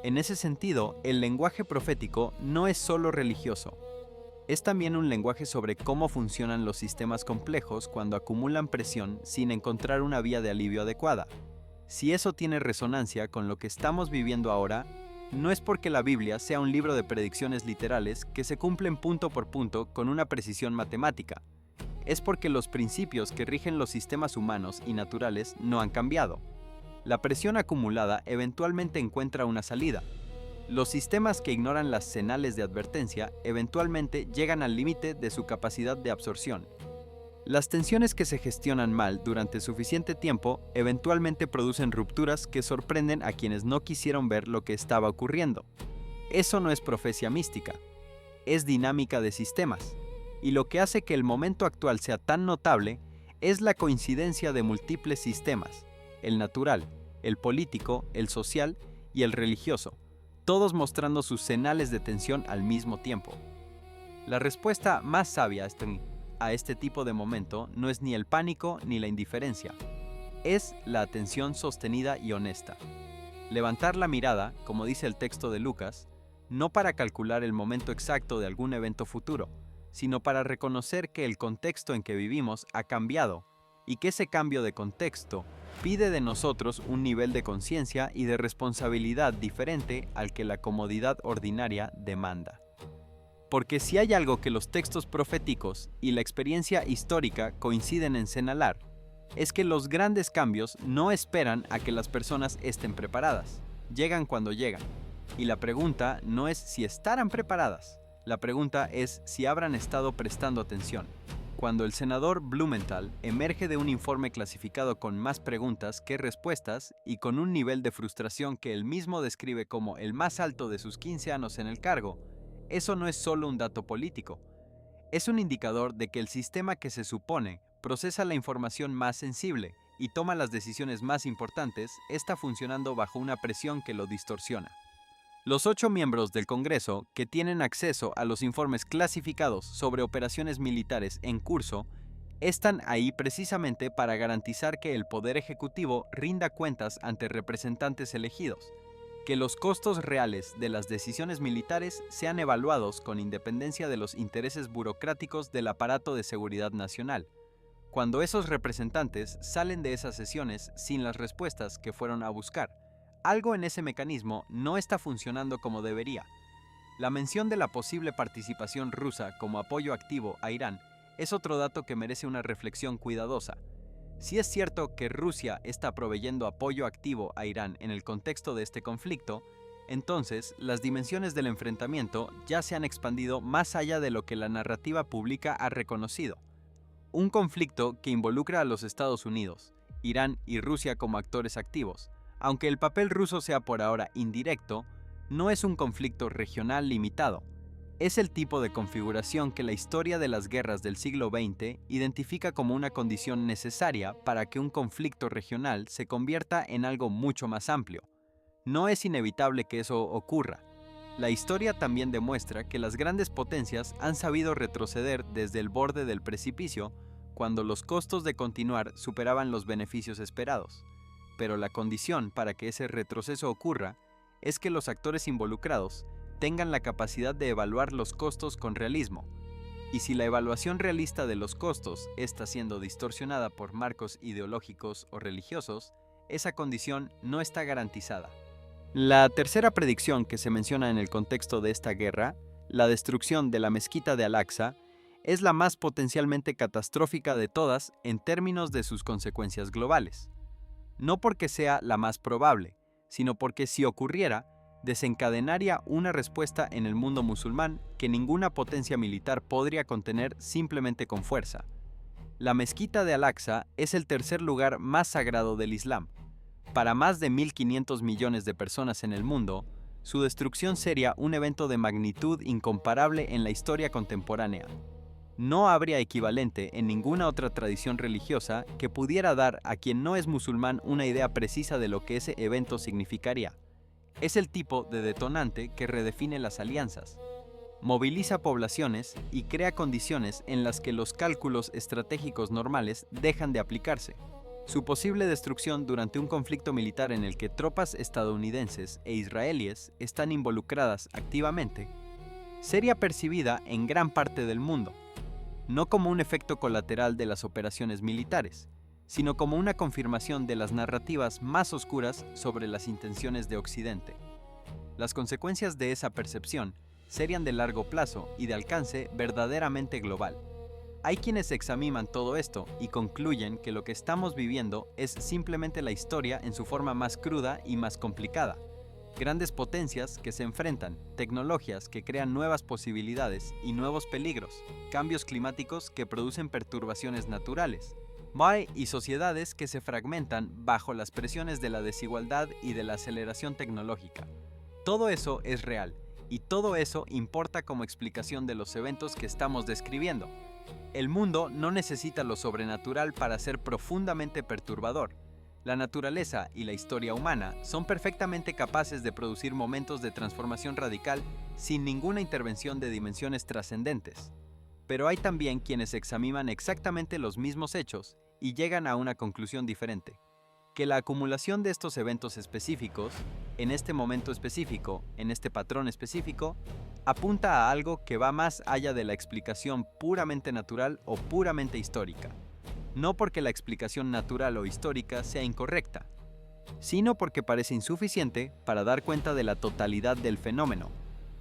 En ese sentido, el lenguaje profético no es solo religioso. Es también un lenguaje sobre cómo funcionan los sistemas complejos cuando acumulan presión sin encontrar una vía de alivio adecuada. Si eso tiene resonancia con lo que estamos viviendo ahora, no es porque la Biblia sea un libro de predicciones literales que se cumplen punto por punto con una precisión matemática. Es porque los principios que rigen los sistemas humanos y naturales no han cambiado. La presión acumulada eventualmente encuentra una salida. Los sistemas que ignoran las señales de advertencia eventualmente llegan al límite de su capacidad de absorción. Las tensiones que se gestionan mal durante suficiente tiempo eventualmente producen rupturas que sorprenden a quienes no quisieron ver lo que estaba ocurriendo. Eso no es profecía mística, es dinámica de sistemas, y lo que hace que el momento actual sea tan notable es la coincidencia de múltiples sistemas, el natural, el político, el social y el religioso, todos mostrando sus señales de tensión al mismo tiempo. La respuesta más sabia a este tipo de momento no es ni el pánico ni la indiferencia, es la atención sostenida y honesta. Levantar la mirada, como dice el texto de Lucas, no para calcular el momento exacto de algún evento futuro, sino para reconocer que el contexto en que vivimos ha cambiado y que ese cambio de contexto pide de nosotros un nivel de conciencia y de responsabilidad diferente al que la comodidad ordinaria demanda. Porque si hay algo que los textos proféticos y la experiencia histórica coinciden en señalar, es que los grandes cambios no esperan a que las personas estén preparadas, llegan cuando llegan. Y la pregunta no es si estarán preparadas, la pregunta es si habrán estado prestando atención. Cuando el senador Blumenthal emerge de un informe clasificado con más preguntas que respuestas y con un nivel de frustración que él mismo describe como el más alto de sus 15 años en el cargo, eso no es solo un dato político. Es un indicador de que el sistema que se supone procesa la información más sensible y toma las decisiones más importantes está funcionando bajo una presión que lo distorsiona. Los 8 miembros del Congreso que tienen acceso a los informes clasificados sobre operaciones militares en curso están ahí precisamente para garantizar que el Poder Ejecutivo rinda cuentas ante representantes elegidos, que los costos reales de las decisiones militares sean evaluados con independencia de los intereses burocráticos del aparato de seguridad nacional. Cuando esos representantes salen de esas sesiones sin las respuestas que fueron a buscar, algo en ese mecanismo no está funcionando como debería. La mención de la posible participación rusa como apoyo activo a Irán es otro dato que merece una reflexión cuidadosa. Si es cierto que Rusia está proveyendo apoyo activo a Irán en el contexto de este conflicto, entonces las dimensiones del enfrentamiento ya se han expandido más allá de lo que la narrativa pública ha reconocido. Un conflicto que involucra a los Estados Unidos, Irán y Rusia como actores activos, aunque el papel ruso sea por ahora indirecto, no es un conflicto regional limitado. Es el tipo de configuración que la historia de las guerras del siglo XX identifica como una condición necesaria para que un conflicto regional se convierta en algo mucho más amplio. No es inevitable que eso ocurra. La historia también demuestra que las grandes potencias han sabido retroceder desde el borde del precipicio cuando los costos de continuar superaban los beneficios esperados. Pero la condición para que ese retroceso ocurra es que los actores involucrados tengan la capacidad de evaluar los costos con realismo. Y si la evaluación realista de los costos está siendo distorsionada por marcos ideológicos o religiosos, esa condición no está garantizada. La tercera predicción que se menciona en el contexto de esta guerra, la destrucción de la mezquita de Al-Aqsa, es la más potencialmente catastrófica de todas en términos de sus consecuencias globales. No porque sea la más probable, sino porque si ocurriera, desencadenaría una respuesta en el mundo musulmán que ninguna potencia militar podría contener simplemente con fuerza. La mezquita de Al-Aqsa es el tercer lugar más sagrado del Islam. Para más de 1.500 millones de personas en el mundo, su destrucción sería un evento de magnitud incomparable en la historia contemporánea. No habría equivalente en ninguna otra tradición religiosa que pudiera dar a quien no es musulmán una idea precisa de lo que ese evento significaría. Es el tipo de detonante que redefine las alianzas, moviliza poblaciones y crea condiciones en las que los cálculos estratégicos normales dejan de aplicarse. Su posible destrucción durante un conflicto militar en el que tropas estadounidenses e israelíes están involucradas activamente sería percibida en gran parte del mundo, no como un efecto colateral de las operaciones militares, sino como una confirmación de las narrativas más oscuras sobre las intenciones de Occidente. Las consecuencias de esa percepción serían de largo plazo y de alcance verdaderamente global. Hay quienes examinan todo esto y concluyen que lo que estamos viviendo es simplemente la historia en su forma más cruda y más complicada. Grandes potencias que se enfrentan, tecnologías que crean nuevas posibilidades y nuevos peligros, cambios climáticos que producen perturbaciones naturales, y sociedades que se fragmentan bajo las presiones de la desigualdad y de la aceleración tecnológica. Todo eso es real, y todo eso importa como explicación de los eventos que estamos describiendo. El mundo no necesita lo sobrenatural para ser profundamente perturbador. La naturaleza y la historia humana son perfectamente capaces de producir momentos de transformación radical sin ninguna intervención de dimensiones trascendentes. Pero hay también quienes examinan exactamente los mismos hechos y llegan a una conclusión diferente: que la acumulación de estos eventos específicos, en este momento específico, en este patrón específico, apunta a algo que va más allá de la explicación puramente natural o puramente histórica. No porque la explicación natural o histórica sea incorrecta, sino porque parece insuficiente para dar cuenta de la totalidad del fenómeno.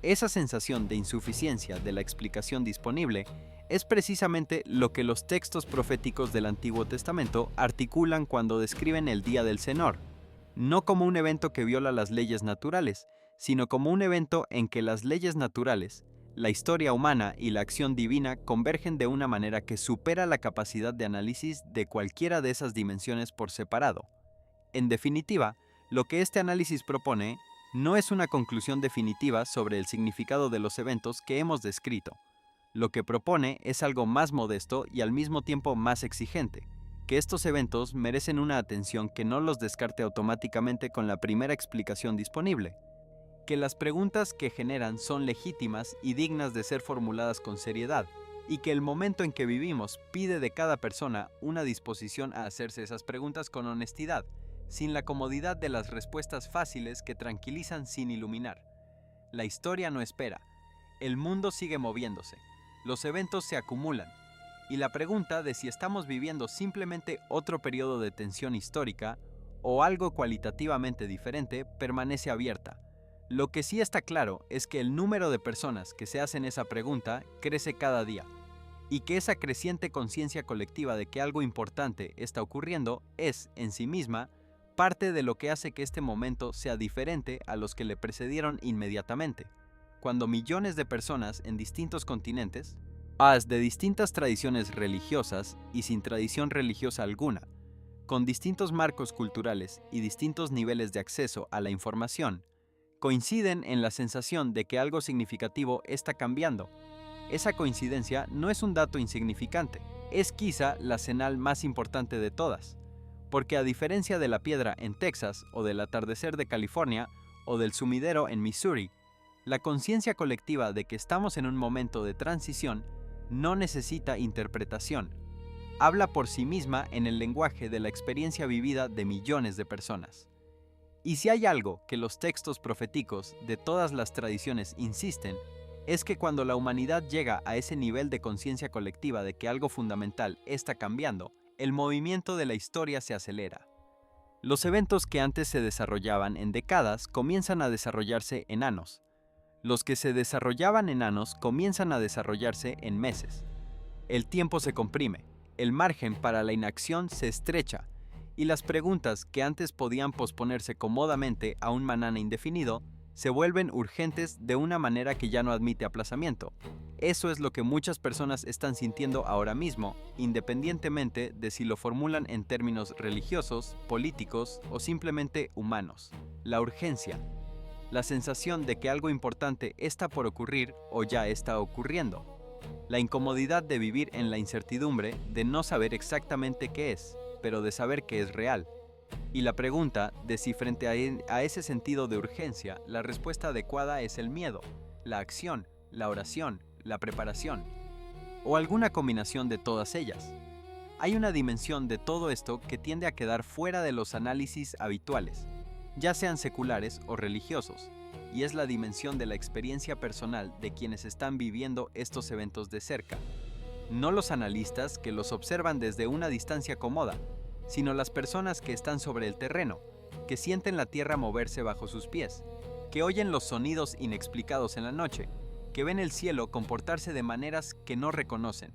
Esa sensación de insuficiencia de la explicación disponible es precisamente lo que los textos proféticos del Antiguo Testamento articulan cuando describen el Día del Señor, no como un evento que viola las leyes naturales, sino como un evento en que las leyes naturales, la historia humana y la acción divina convergen de una manera que supera la capacidad de análisis de cualquiera de esas dimensiones por separado. En definitiva, lo que este análisis propone no es una conclusión definitiva sobre el significado de los eventos que hemos descrito. Lo que propone es algo más modesto y al mismo tiempo más exigente, que estos eventos merecen una atención que no los descarte automáticamente con la primera explicación disponible, que las preguntas que generan son legítimas y dignas de ser formuladas con seriedad, y que el momento en que vivimos pide de cada persona una disposición a hacerse esas preguntas con honestidad, sin la comodidad de las respuestas fáciles que tranquilizan sin iluminar. La historia no espera, el mundo sigue moviéndose, los eventos se acumulan, y la pregunta de si estamos viviendo simplemente otro periodo de tensión histórica o algo cualitativamente diferente permanece abierta. Lo que sí está claro es que el número de personas que se hacen esa pregunta crece cada día, y que esa creciente conciencia colectiva de que algo importante está ocurriendo es, en sí misma, parte de lo que hace que este momento sea diferente a los que le precedieron inmediatamente, cuando millones de personas en distintos continentes, de distintas tradiciones religiosas y sin tradición religiosa alguna, con distintos marcos culturales y distintos niveles de acceso a la información, coinciden en la sensación de que algo significativo está cambiando. Esa coincidencia no es un dato insignificante, es quizá la señal más importante de todas, porque a diferencia de la piedra en Texas o del atardecer de California o del sumidero en Missouri, la conciencia colectiva de que estamos en un momento de transición no necesita interpretación. Habla por sí misma en el lenguaje de la experiencia vivida de millones de personas. Y si hay algo que los textos proféticos de todas las tradiciones insisten, es que cuando la humanidad llega a ese nivel de conciencia colectiva de que algo fundamental está cambiando, el movimiento de la historia se acelera. Los eventos que antes se desarrollaban en décadas comienzan a desarrollarse en años. Los que se desarrollaban en años comienzan a desarrollarse en meses. El tiempo se comprime, el margen para la inacción se estrecha, y las preguntas que antes podían posponerse cómodamente a un mañana indefinido se vuelven urgentes de una manera que ya no admite aplazamiento. Eso es lo que muchas personas están sintiendo ahora mismo, independientemente de si lo formulan en términos religiosos, políticos o simplemente humanos. La urgencia. La sensación de que algo importante está por ocurrir o ya está ocurriendo. La incomodidad de vivir en la incertidumbre de no saber exactamente qué es, pero de saber que es real. Y la pregunta de si frente a ese sentido de urgencia, la respuesta adecuada es el miedo, la acción, la oración, la preparación, o alguna combinación de todas ellas. Hay una dimensión de todo esto que tiende a quedar fuera de los análisis habituales, ya sean seculares o religiosos, y es la dimensión de la experiencia personal de quienes están viviendo estos eventos de cerca. No los analistas que los observan desde una distancia cómoda, sino las personas que están sobre el terreno, que sienten la tierra moverse bajo sus pies, que oyen los sonidos inexplicados en la noche, que ven el cielo comportarse de maneras que no reconocen.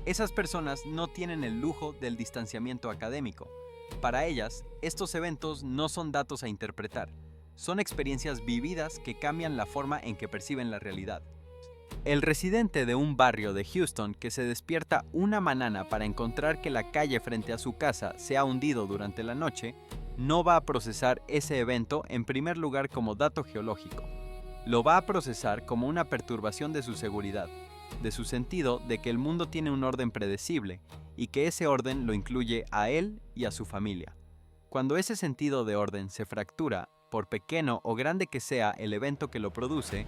Esas personas no tienen el lujo del distanciamiento académico. Para ellas, estos eventos no son datos a interpretar, son experiencias vividas que cambian la forma en que perciben la realidad. El residente de un barrio de Houston que se despierta una mañana para encontrar que la calle frente a su casa se ha hundido durante la noche, no va a procesar ese evento en primer lugar como dato geológico. Lo va a procesar como una perturbación de su seguridad, de su sentido de que el mundo tiene un orden predecible y que ese orden lo incluye a él y a su familia. Cuando ese sentido de orden se fractura, por pequeño o grande que sea el evento que lo produce,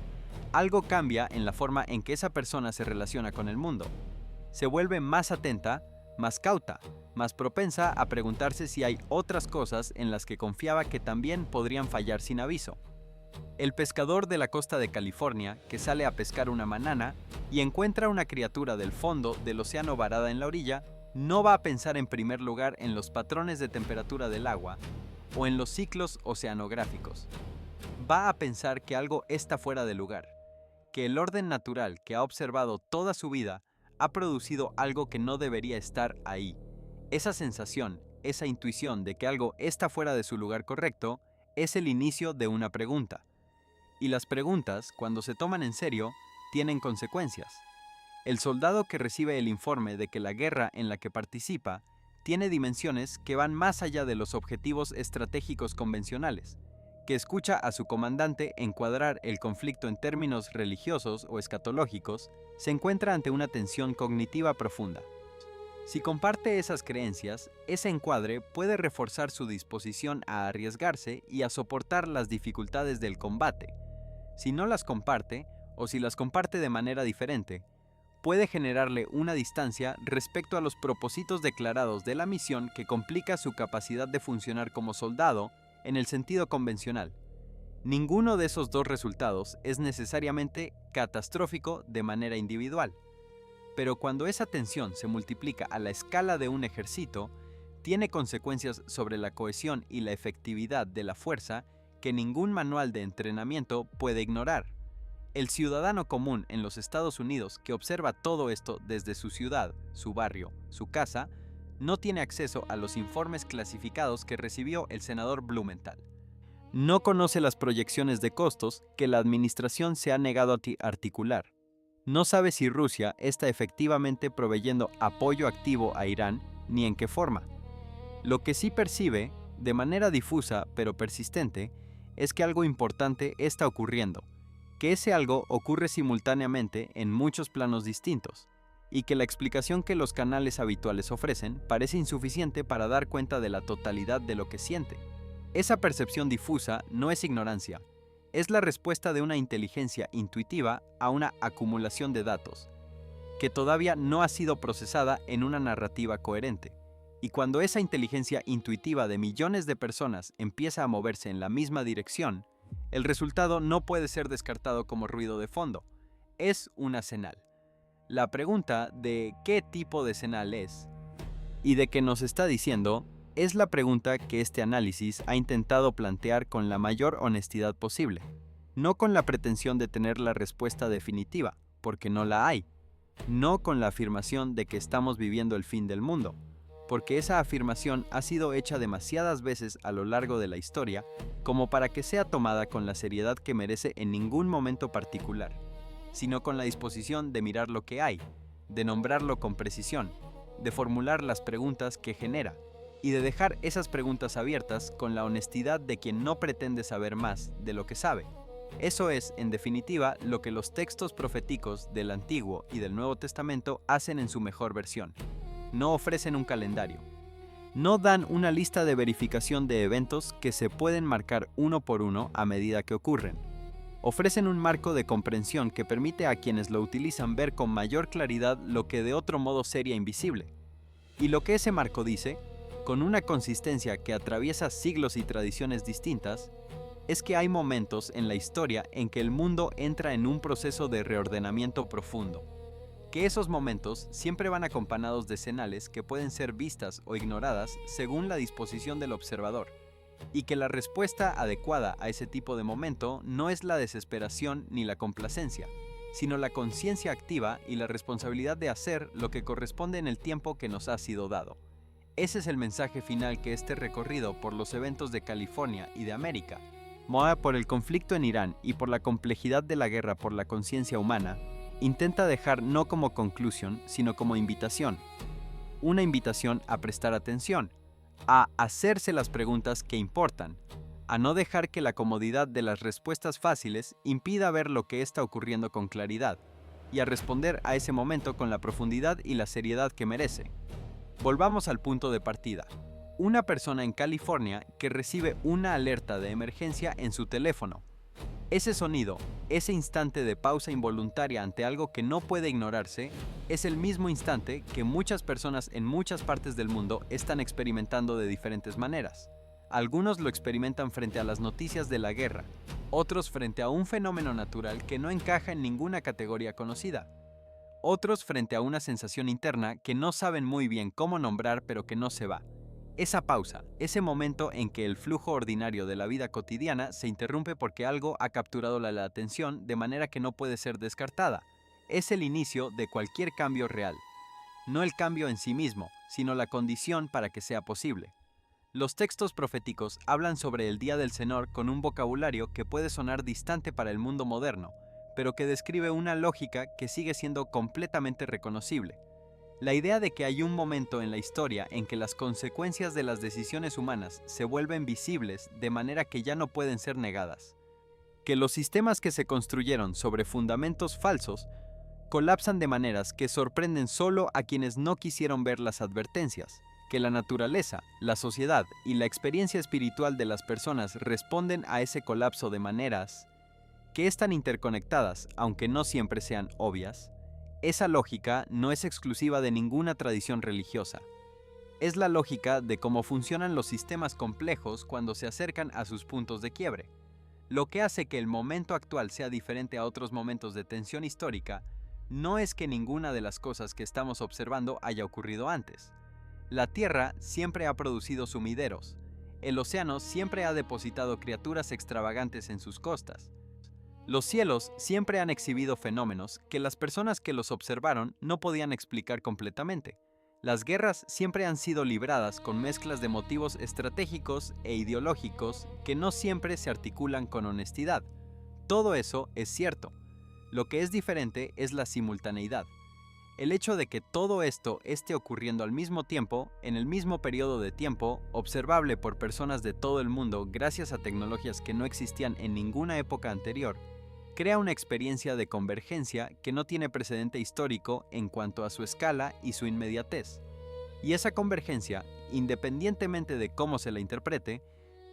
algo cambia en la forma en que esa persona se relaciona con el mundo. Se vuelve más atenta, más cauta, más propensa a preguntarse si hay otras cosas en las que confiaba que también podrían fallar sin aviso. El pescador de la costa de California que sale a pescar una mañana y encuentra una criatura del fondo del océano varada en la orilla, no va a pensar en primer lugar en los patrones de temperatura del agua o en los ciclos oceanográficos. Va a pensar que algo está fuera de lugar, que el orden natural que ha observado toda su vida ha producido algo que no debería estar ahí. Esa sensación, esa intuición de que algo está fuera de su lugar correcto, es el inicio de una pregunta. Y las preguntas, cuando se toman en serio, tienen consecuencias. El soldado que recibe el informe de que la guerra en la que participa tiene dimensiones que van más allá de los objetivos estratégicos convencionales, que escucha a su comandante encuadrar el conflicto en términos religiosos o escatológicos, se encuentra ante una tensión cognitiva profunda. Si comparte esas creencias, ese encuadre puede reforzar su disposición a arriesgarse y a soportar las dificultades del combate. Si no las comparte, o si las comparte de manera diferente, puede generarle una distancia respecto a los propósitos declarados de la misión que complica su capacidad de funcionar como soldado en el sentido convencional. Ninguno de esos dos resultados es necesariamente catastrófico de manera individual. Pero cuando esa tensión se multiplica a la escala de un ejército, tiene consecuencias sobre la cohesión y la efectividad de la fuerza que ningún manual de entrenamiento puede ignorar. El ciudadano común en los Estados Unidos que observa todo esto desde su ciudad, su barrio, su casa, no tiene acceso a los informes clasificados que recibió el senador Blumenthal. No conoce las proyecciones de costos que la administración se ha negado a articular. No sabe si Rusia está efectivamente proveyendo apoyo activo a Irán ni en qué forma. Lo que sí percibe, de manera difusa pero persistente, es que algo importante está ocurriendo, que ese algo ocurre simultáneamente en muchos planos distintos, y que la explicación que los canales habituales ofrecen parece insuficiente para dar cuenta de la totalidad de lo que siente. Esa percepción difusa no es ignorancia, es la respuesta de una inteligencia intuitiva a una acumulación de datos, que todavía no ha sido procesada en una narrativa coherente. Y cuando esa inteligencia intuitiva de millones de personas empieza a moverse en la misma dirección, el resultado no puede ser descartado como ruido de fondo, es una señal. La pregunta de qué tipo de señal es y de qué nos está diciendo Es la pregunta que este análisis ha intentado plantear con la mayor honestidad posible, no con la pretensión de tener la respuesta definitiva, porque no la hay, no con la afirmación de que estamos viviendo el fin del mundo, porque esa afirmación ha sido hecha demasiadas veces a lo largo de la historia como para que sea tomada con la seriedad que merece en ningún momento particular, sino con la disposición de mirar lo que hay, de nombrarlo con precisión, de formular las preguntas que genera, y de dejar esas preguntas abiertas con la honestidad de quien no pretende saber más de lo que sabe. Eso es, en definitiva, lo que los textos proféticos del Antiguo y del Nuevo Testamento hacen en su mejor versión. No ofrecen un calendario. No dan una lista de verificación de eventos que se pueden marcar uno por uno a medida que ocurren. Ofrecen un marco de comprensión que permite a quienes lo utilizan ver con mayor claridad lo que de otro modo sería invisible. Y lo que ese marco dice, con una consistencia que atraviesa siglos y tradiciones distintas, es que hay momentos en la historia en que el mundo entra en un proceso de reordenamiento profundo, que esos momentos siempre van acompañados de señales que pueden ser vistas o ignoradas según la disposición del observador, y que la respuesta adecuada a ese tipo de momento no es la desesperación ni la complacencia, sino la conciencia activa y la responsabilidad de hacer lo que corresponde en el tiempo que nos ha sido dado. Ese es el mensaje final que este recorrido por los eventos de California y de América, movida por el conflicto en Irán y por la complejidad de la guerra por la conciencia humana, intenta dejar no como conclusión, sino como invitación. Una invitación a prestar atención, a hacerse las preguntas que importan, a no dejar que la comodidad de las respuestas fáciles impida ver lo que está ocurriendo con claridad, y a responder a ese momento con la profundidad y la seriedad que merece. Volvamos al punto de partida. Una persona en California que recibe una alerta de emergencia en su teléfono. Ese sonido, ese instante de pausa involuntaria ante algo que no puede ignorarse, es el mismo instante que muchas personas en muchas partes del mundo están experimentando de diferentes maneras. Algunos lo experimentan frente a las noticias de la guerra, otros frente a un fenómeno natural que no encaja en ninguna categoría conocida. Otros frente a una sensación interna que no saben muy bien cómo nombrar pero que no se va. Esa pausa, ese momento en que el flujo ordinario de la vida cotidiana se interrumpe porque algo ha capturado la atención de manera que no puede ser descartada, es el inicio de cualquier cambio real. No el cambio en sí mismo, sino la condición para que sea posible. Los textos proféticos hablan sobre el Día del Señor con un vocabulario que puede sonar distante para el mundo moderno, pero que describe una lógica que sigue siendo completamente reconocible. La idea de que hay un momento en la historia en que las consecuencias de las decisiones humanas se vuelven visibles de manera que ya no pueden ser negadas. Que los sistemas que se construyeron sobre fundamentos falsos colapsan de maneras que sorprenden solo a quienes no quisieron ver las advertencias. Que la naturaleza, la sociedad y la experiencia espiritual de las personas responden a ese colapso de maneras que están interconectadas, aunque no siempre sean obvias. Esa lógica no es exclusiva de ninguna tradición religiosa. Es la lógica de cómo funcionan los sistemas complejos cuando se acercan a sus puntos de quiebre. Lo que hace que el momento actual sea diferente a otros momentos de tensión histórica no es que ninguna de las cosas que estamos observando haya ocurrido antes. La Tierra siempre ha producido sumideros. El océano siempre ha depositado criaturas extravagantes en sus costas. Los cielos siempre han exhibido fenómenos que las personas que los observaron no podían explicar completamente. Las guerras siempre han sido libradas con mezclas de motivos estratégicos e ideológicos que no siempre se articulan con honestidad. Todo eso es cierto. Lo que es diferente es la simultaneidad. El hecho de que todo esto esté ocurriendo al mismo tiempo, en el mismo periodo de tiempo, observable por personas de todo el mundo gracias a tecnologías que no existían en ninguna época anterior, crea una experiencia de convergencia que no tiene precedente histórico en cuanto a su escala y su inmediatez. Y esa convergencia, independientemente de cómo se la interprete,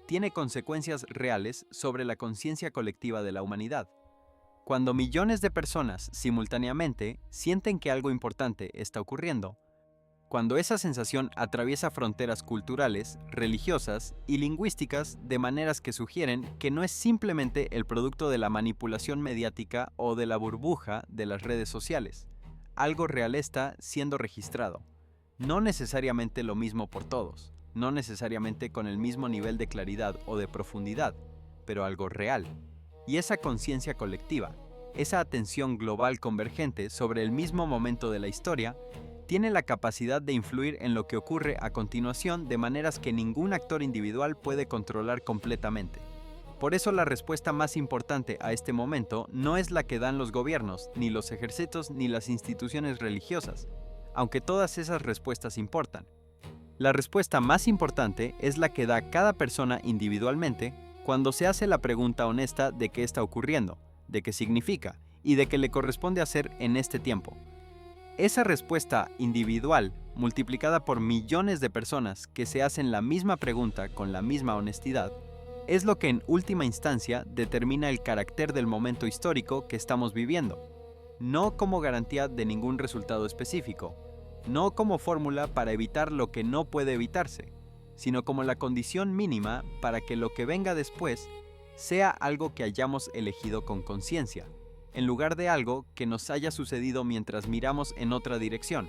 tiene consecuencias reales sobre la conciencia colectiva de la humanidad. Cuando millones de personas simultáneamente sienten que algo importante está ocurriendo, cuando esa sensación atraviesa fronteras culturales, religiosas y lingüísticas de maneras que sugieren que no es simplemente el producto de la manipulación mediática o de la burbuja de las redes sociales. Algo real está siendo registrado. No necesariamente lo mismo por todos. no necesariamente con el mismo nivel de claridad o de profundidad, pero algo real. Y esa conciencia colectiva, esa atención global convergente sobre el mismo momento de la historia, tiene la capacidad de influir en lo que ocurre a continuación de maneras que ningún actor individual puede controlar completamente. Por eso la respuesta más importante a este momento no es la que dan los gobiernos, ni los ejércitos, ni las instituciones religiosas, aunque todas esas respuestas importan. La respuesta más importante es la que da cada persona individualmente cuando se hace la pregunta honesta de qué está ocurriendo, de qué significa y de qué le corresponde hacer en este tiempo. Esa respuesta individual, multiplicada por millones de personas que se hacen la misma pregunta con la misma honestidad, es lo que en última instancia determina el carácter del momento histórico que estamos viviendo, no como garantía de ningún resultado específico, no como fórmula para evitar lo que no puede evitarse, sino como la condición mínima para que lo que venga después sea algo que hayamos elegido con conciencia, en lugar de algo que nos haya sucedido mientras miramos en otra dirección.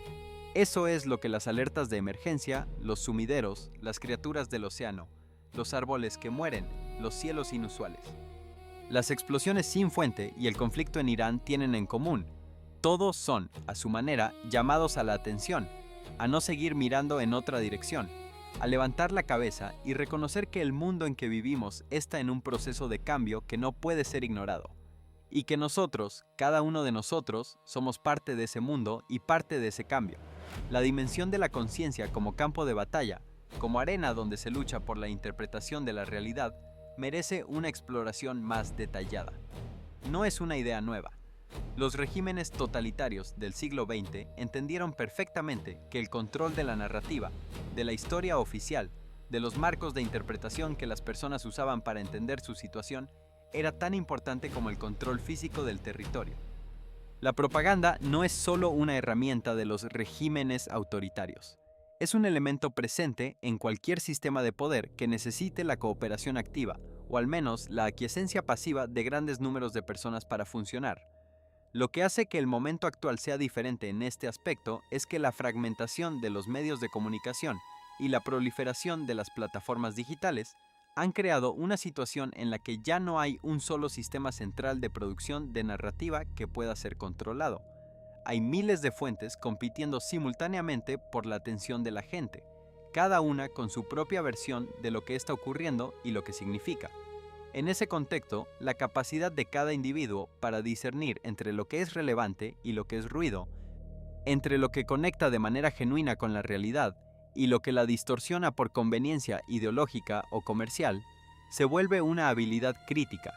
Eso es lo que las alertas de emergencia, los sumideros, las criaturas del océano, los árboles que mueren, los cielos inusuales, las explosiones sin fuente y el conflicto en Irán tienen en común. Todos son, a su manera, llamados a la atención, a no seguir mirando en otra dirección, a levantar la cabeza y reconocer que el mundo en que vivimos está en un proceso de cambio que no puede ser ignorado, y que nosotros, cada uno de nosotros, somos parte de ese mundo y parte de ese cambio. La dimensión de la conciencia como campo de batalla, como arena donde se lucha por la interpretación de la realidad, merece una exploración más detallada. No es una idea nueva. Los regímenes totalitarios del siglo XX entendieron perfectamente que el control de la narrativa, de la historia oficial, de los marcos de interpretación que las personas usaban para entender su situación, era tan importante como el control físico del territorio. La propaganda no es solo una herramienta de los regímenes autoritarios. Es un elemento presente en cualquier sistema de poder que necesite la cooperación activa, o al menos la aquiescencia pasiva de grandes números de personas para funcionar. Lo que hace que el momento actual sea diferente en este aspecto es que la fragmentación de los medios de comunicación y la proliferación de las plataformas digitales han creado una situación en la que ya no hay un solo sistema central de producción de narrativa que pueda ser controlado. Hay miles de fuentes compitiendo simultáneamente por la atención de la gente, cada una con su propia versión de lo que está ocurriendo y lo que significa. En ese contexto, la capacidad de cada individuo para discernir entre lo que es relevante y lo que es ruido, entre lo que conecta de manera genuina con la realidad y lo que la distorsiona por conveniencia ideológica o comercial, se vuelve una habilidad crítica,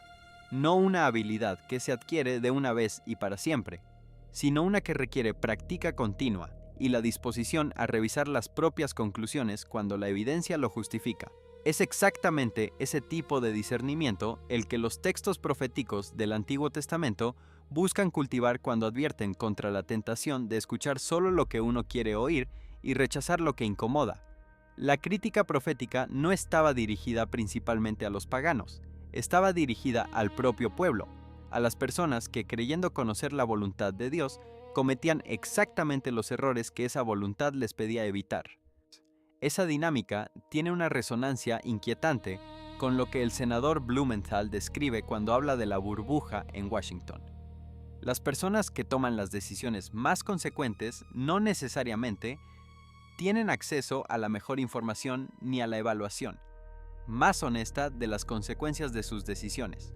no una habilidad que se adquiere de una vez y para siempre, sino una que requiere práctica continua y la disposición a revisar las propias conclusiones cuando la evidencia lo justifica. Es exactamente ese tipo de discernimiento el que los textos proféticos del Antiguo Testamento buscan cultivar cuando advierten contra la tentación de escuchar solo lo que uno quiere oír y rechazar lo que incomoda. La crítica profética no estaba dirigida principalmente a los paganos, estaba dirigida al propio pueblo, a las personas que, creyendo conocer la voluntad de Dios, cometían exactamente los errores que esa voluntad les pedía evitar. Esa dinámica tiene una resonancia inquietante con lo que el senador Blumenthal describe cuando habla de la burbuja en Washington. Las personas que toman las decisiones más consecuentes no necesariamente tienen acceso a la mejor información ni a la evaluación más honesta de las consecuencias de sus decisiones.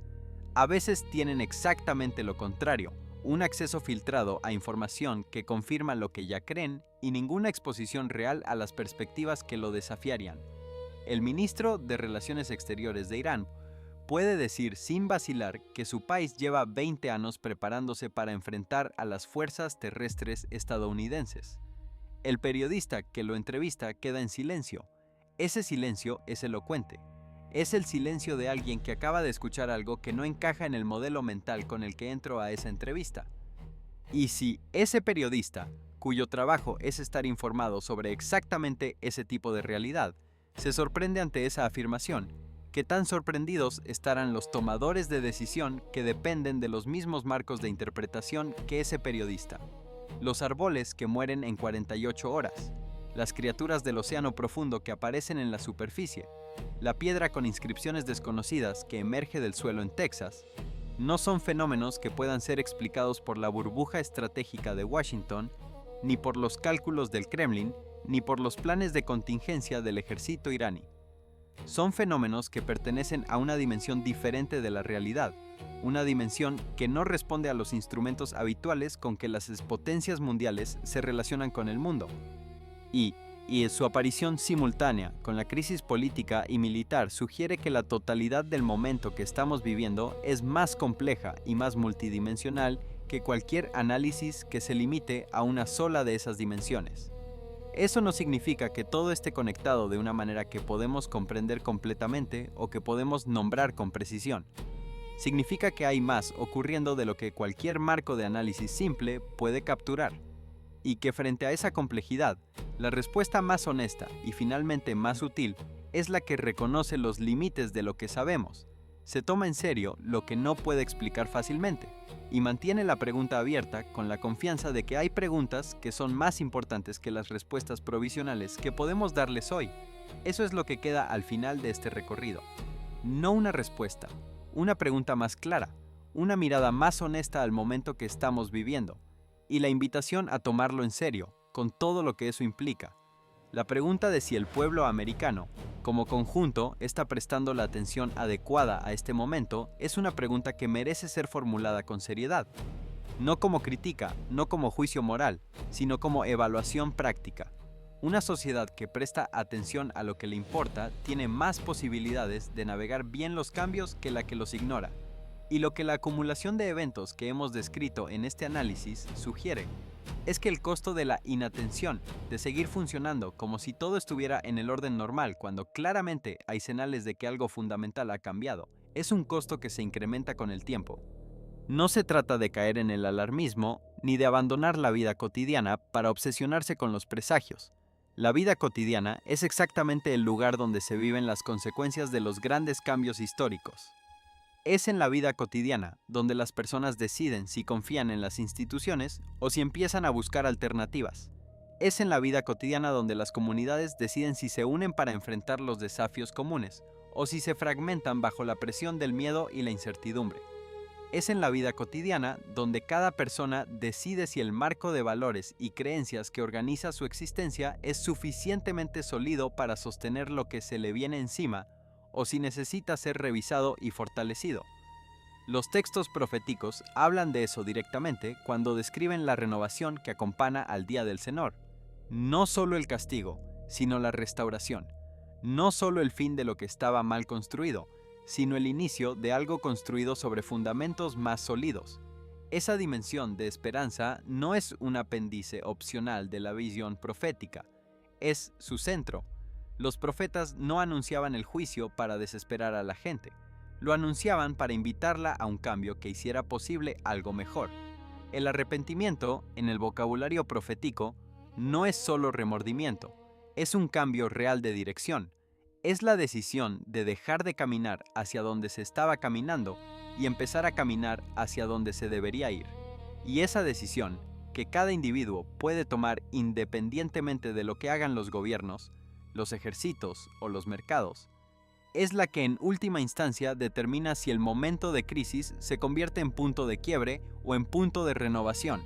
A veces tienen exactamente lo contrario, un acceso filtrado a información que confirma lo que ya creen y ninguna exposición real a las perspectivas que lo desafiarían. El ministro de Relaciones Exteriores de Irán puede decir sin vacilar que su país lleva 20 años preparándose para enfrentar a las fuerzas terrestres estadounidenses. El periodista que lo entrevista queda en silencio. Ese silencio es elocuente. Es el silencio de alguien que acaba de escuchar algo que no encaja en el modelo mental con el que entró a esa entrevista. Y si ese periodista, cuyo trabajo es estar informado sobre exactamente ese tipo de realidad, se sorprende ante esa afirmación, ¿qué tan sorprendidos estarán los tomadores de decisión que dependen de los mismos marcos de interpretación que ese periodista? Los árboles que mueren en 48 horas, las criaturas del océano profundo que aparecen en la superficie, la piedra con inscripciones desconocidas que emerge del suelo en Texas, no son fenómenos que puedan ser explicados por la burbuja estratégica de Washington, ni por los cálculos del Kremlin, ni por los planes de contingencia del ejército iraní. Son fenómenos que pertenecen a una dimensión diferente de la realidad, una dimensión que no responde a los instrumentos habituales con que las potencias mundiales se relacionan con el mundo. Y su aparición simultánea con la crisis política y militar sugiere que la totalidad del momento que estamos viviendo es más compleja y más multidimensional que cualquier análisis que se limite a una sola de esas dimensiones. Eso no significa que todo esté conectado de una manera que podemos comprender completamente o que podemos nombrar con precisión. Significa que hay más ocurriendo de lo que cualquier marco de análisis simple puede capturar, y que frente a esa complejidad, la respuesta más honesta y finalmente más útil es la que reconoce los límites de lo que sabemos, se toma en serio lo que no puede explicar fácilmente, y mantiene la pregunta abierta con la confianza de que hay preguntas que son más importantes que las respuestas provisionales que podemos darles hoy. Eso es lo que queda al final de este recorrido. No una respuesta, una pregunta más clara, una mirada más honesta al momento que estamos viviendo, y la invitación a tomarlo en serio, con todo lo que eso implica. La pregunta de si el pueblo americano, como conjunto, está prestando la atención adecuada a este momento es una pregunta que merece ser formulada con seriedad. No como crítica, no como juicio moral, sino como evaluación práctica. Una sociedad que presta atención a lo que le importa tiene más posibilidades de navegar bien los cambios que la que los ignora. Y lo que la acumulación de eventos que hemos descrito en este análisis sugiere es que el costo de la inatención, de seguir funcionando como si todo estuviera en el orden normal cuando claramente hay señales de que algo fundamental ha cambiado, es un costo que se incrementa con el tiempo. No se trata de caer en el alarmismo ni de abandonar la vida cotidiana para obsesionarse con los presagios. La vida cotidiana es exactamente el lugar donde se viven las consecuencias de los grandes cambios históricos. Es en la vida cotidiana donde las personas deciden si confían en las instituciones o si empiezan a buscar alternativas. Es en la vida cotidiana donde las comunidades deciden si se unen para enfrentar los desafíos comunes o si se fragmentan bajo la presión del miedo y la incertidumbre. Es en la vida cotidiana donde cada persona decide si el marco de valores y creencias que organiza su existencia es suficientemente sólido para sostener lo que se le viene encima o si necesita ser revisado y fortalecido. Los textos proféticos hablan de eso directamente cuando describen la renovación que acompaña al día del Señor. No solo el castigo, sino la restauración. No solo el fin de lo que estaba mal construido, sino el inicio de algo construido sobre fundamentos más sólidos. Esa dimensión de esperanza no es un apéndice opcional de la visión profética, es su centro. Los profetas no anunciaban el juicio para desesperar a la gente, lo anunciaban para invitarla a un cambio que hiciera posible algo mejor. El arrepentimiento, en el vocabulario profético, no es solo remordimiento, es un cambio real de dirección. Es la decisión de dejar de caminar hacia donde se estaba caminando y empezar a caminar hacia donde se debería ir. Y esa decisión, que cada individuo puede tomar independientemente de lo que hagan los gobiernos, los ejércitos o los mercados, es la que en última instancia determina si el momento de crisis se convierte en punto de quiebre o en punto de renovación.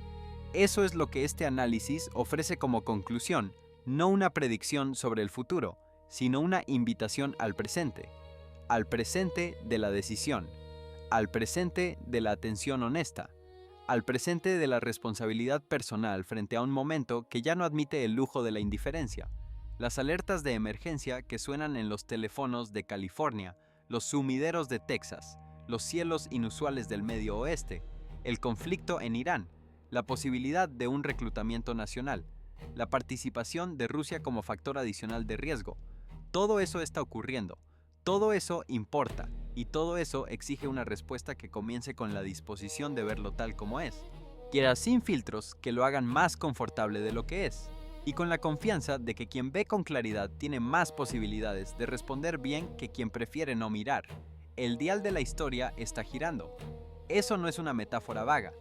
Eso es lo que este análisis ofrece como conclusión, no una predicción sobre el futuro, sino una invitación al presente de la decisión, al presente de la atención honesta, al presente de la responsabilidad personal frente a un momento que ya no admite el lujo de la indiferencia. Las alertas de emergencia que suenan en los teléfonos de California, los sumideros de Texas, los cielos inusuales del Medio Oeste, el conflicto en Irán, la posibilidad de un reclutamiento nacional, la participación de Rusia como factor adicional de riesgo. Todo eso está ocurriendo, todo eso importa y todo eso exige una respuesta que comience con la disposición de verlo tal como es, quiera sin filtros que lo hagan más confortable de lo que es. Y con la confianza de que quien ve con claridad tiene más posibilidades de responder bien que quien prefiere no mirar. El dial de la historia está girando. Eso no es una metáfora vaga.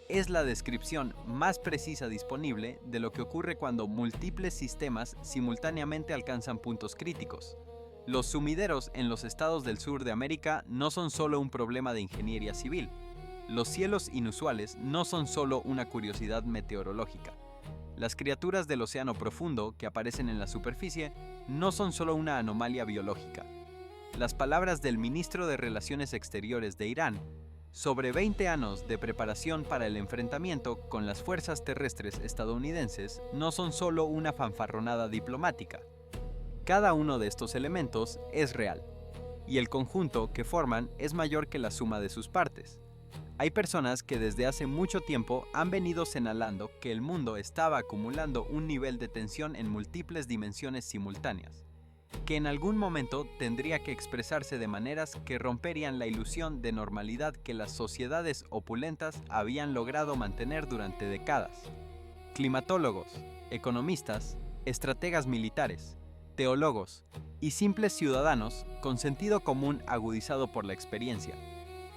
es la descripción más precisa disponible de lo que ocurre cuando múltiples sistemas simultáneamente alcanzan puntos críticos. Los sumideros en los estados del sur de América no son solo un problema de ingeniería civil. Los cielos inusuales no son solo una curiosidad meteorológica. Las criaturas del océano profundo que aparecen en la superficie no son solo una anomalía biológica. Las palabras del ministro de Relaciones Exteriores de Irán sobre 20 años de preparación para el enfrentamiento con las fuerzas terrestres estadounidenses no son solo una fanfarronada diplomática. Cada uno de estos elementos es real, y el conjunto que forman es mayor que la suma de sus partes. Hay personas que desde hace mucho tiempo han venido señalando que el mundo estaba acumulando un nivel de tensión en múltiples dimensiones simultáneas, que en algún momento tendría que expresarse de maneras que romperían la ilusión de normalidad que las sociedades opulentas habían logrado mantener durante décadas. Climatólogos, economistas, estrategas militares, teólogos y simples ciudadanos con sentido común agudizado por la experiencia.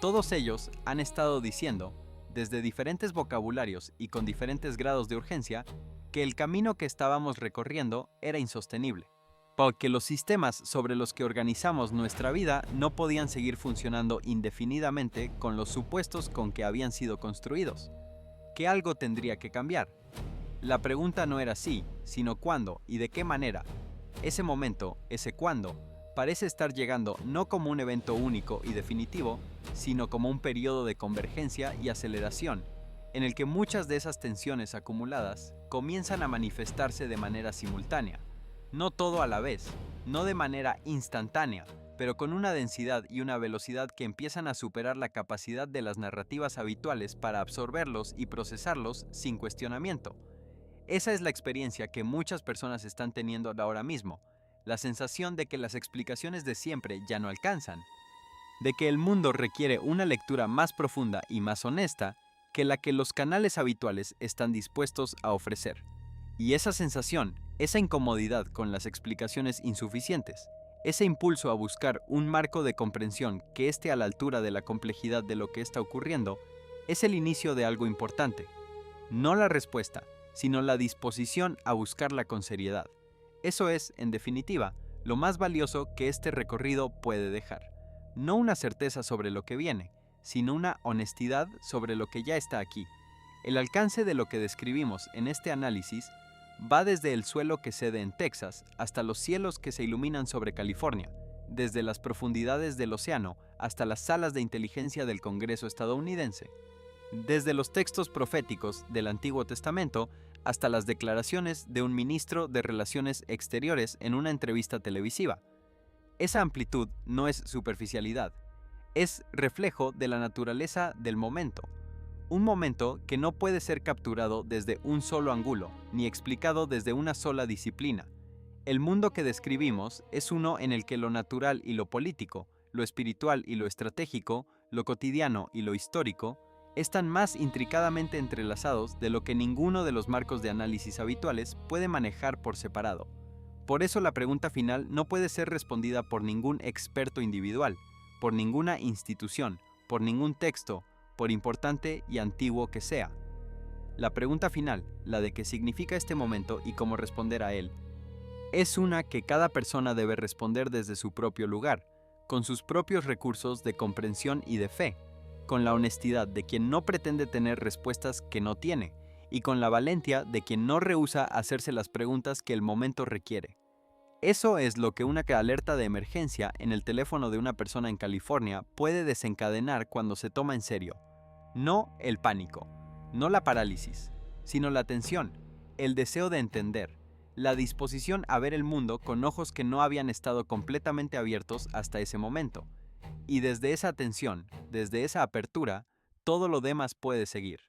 Todos ellos han estado diciendo, desde diferentes vocabularios y con diferentes grados de urgencia, que el camino que estábamos recorriendo era insostenible, porque los sistemas sobre los que organizamos nuestra vida no podían seguir funcionando indefinidamente con los supuestos con que habían sido construidos, que algo tendría que cambiar. La pregunta no era si, sino cuándo y de qué manera. Ese momento, ese cuándo, parece estar llegando no como un evento único y definitivo, sino como un periodo de convergencia y aceleración, en el que muchas de esas tensiones acumuladas comienzan a manifestarse de manera simultánea. No todo a la vez, no de manera instantánea, pero con una densidad y una velocidad que empiezan a superar la capacidad de las narrativas habituales para absorberlos y procesarlos sin cuestionamiento. Esa es la experiencia que muchas personas están teniendo ahora mismo, la sensación de que las explicaciones de siempre ya no alcanzan, de que el mundo requiere una lectura más profunda y más honesta que la que los canales habituales están dispuestos a ofrecer. Y esa sensación, esa incomodidad con las explicaciones insuficientes, ese impulso a buscar un marco de comprensión que esté a la altura de la complejidad de lo que está ocurriendo, es el inicio de algo importante. No la respuesta, sino la disposición a buscarla con seriedad. Eso es, en definitiva, lo más valioso que este recorrido puede dejar. No una certeza sobre lo que viene, sino una honestidad sobre lo que ya está aquí. El alcance de lo que describimos en este análisis va desde el suelo que cede en Texas hasta los cielos que se iluminan sobre California, desde las profundidades del océano hasta las salas de inteligencia del Congreso estadounidense, desde los textos proféticos del Antiguo Testamento hasta las declaraciones de un ministro de Relaciones Exteriores en una entrevista televisiva. Esa amplitud no es superficialidad, es reflejo de la naturaleza del momento. Un momento que no puede ser capturado desde un solo ángulo, ni explicado desde una sola disciplina. El mundo que describimos es uno en el que lo natural y lo político, lo espiritual y lo estratégico, lo cotidiano y lo histórico, están más intricadamente entrelazados de lo que ninguno de los marcos de análisis habituales puede manejar por separado. Por eso la pregunta final no puede ser respondida por ningún experto individual, por ninguna institución, por ningún texto, por importante y antiguo que sea. La pregunta final, la de qué significa este momento y cómo responder a él, es una que cada persona debe responder desde su propio lugar, con sus propios recursos de comprensión y de fe, con la honestidad de quien no pretende tener respuestas que no tiene, y con la valentía de quien no rehúsa hacerse las preguntas que el momento requiere. Eso es lo que una alerta de emergencia en el teléfono de una persona en California puede desencadenar cuando se toma en serio. No el pánico, no la parálisis, sino la atención, el deseo de entender, la disposición a ver el mundo con ojos que no habían estado completamente abiertos hasta ese momento. Y desde esa atención, desde esa apertura, todo lo demás puede seguir.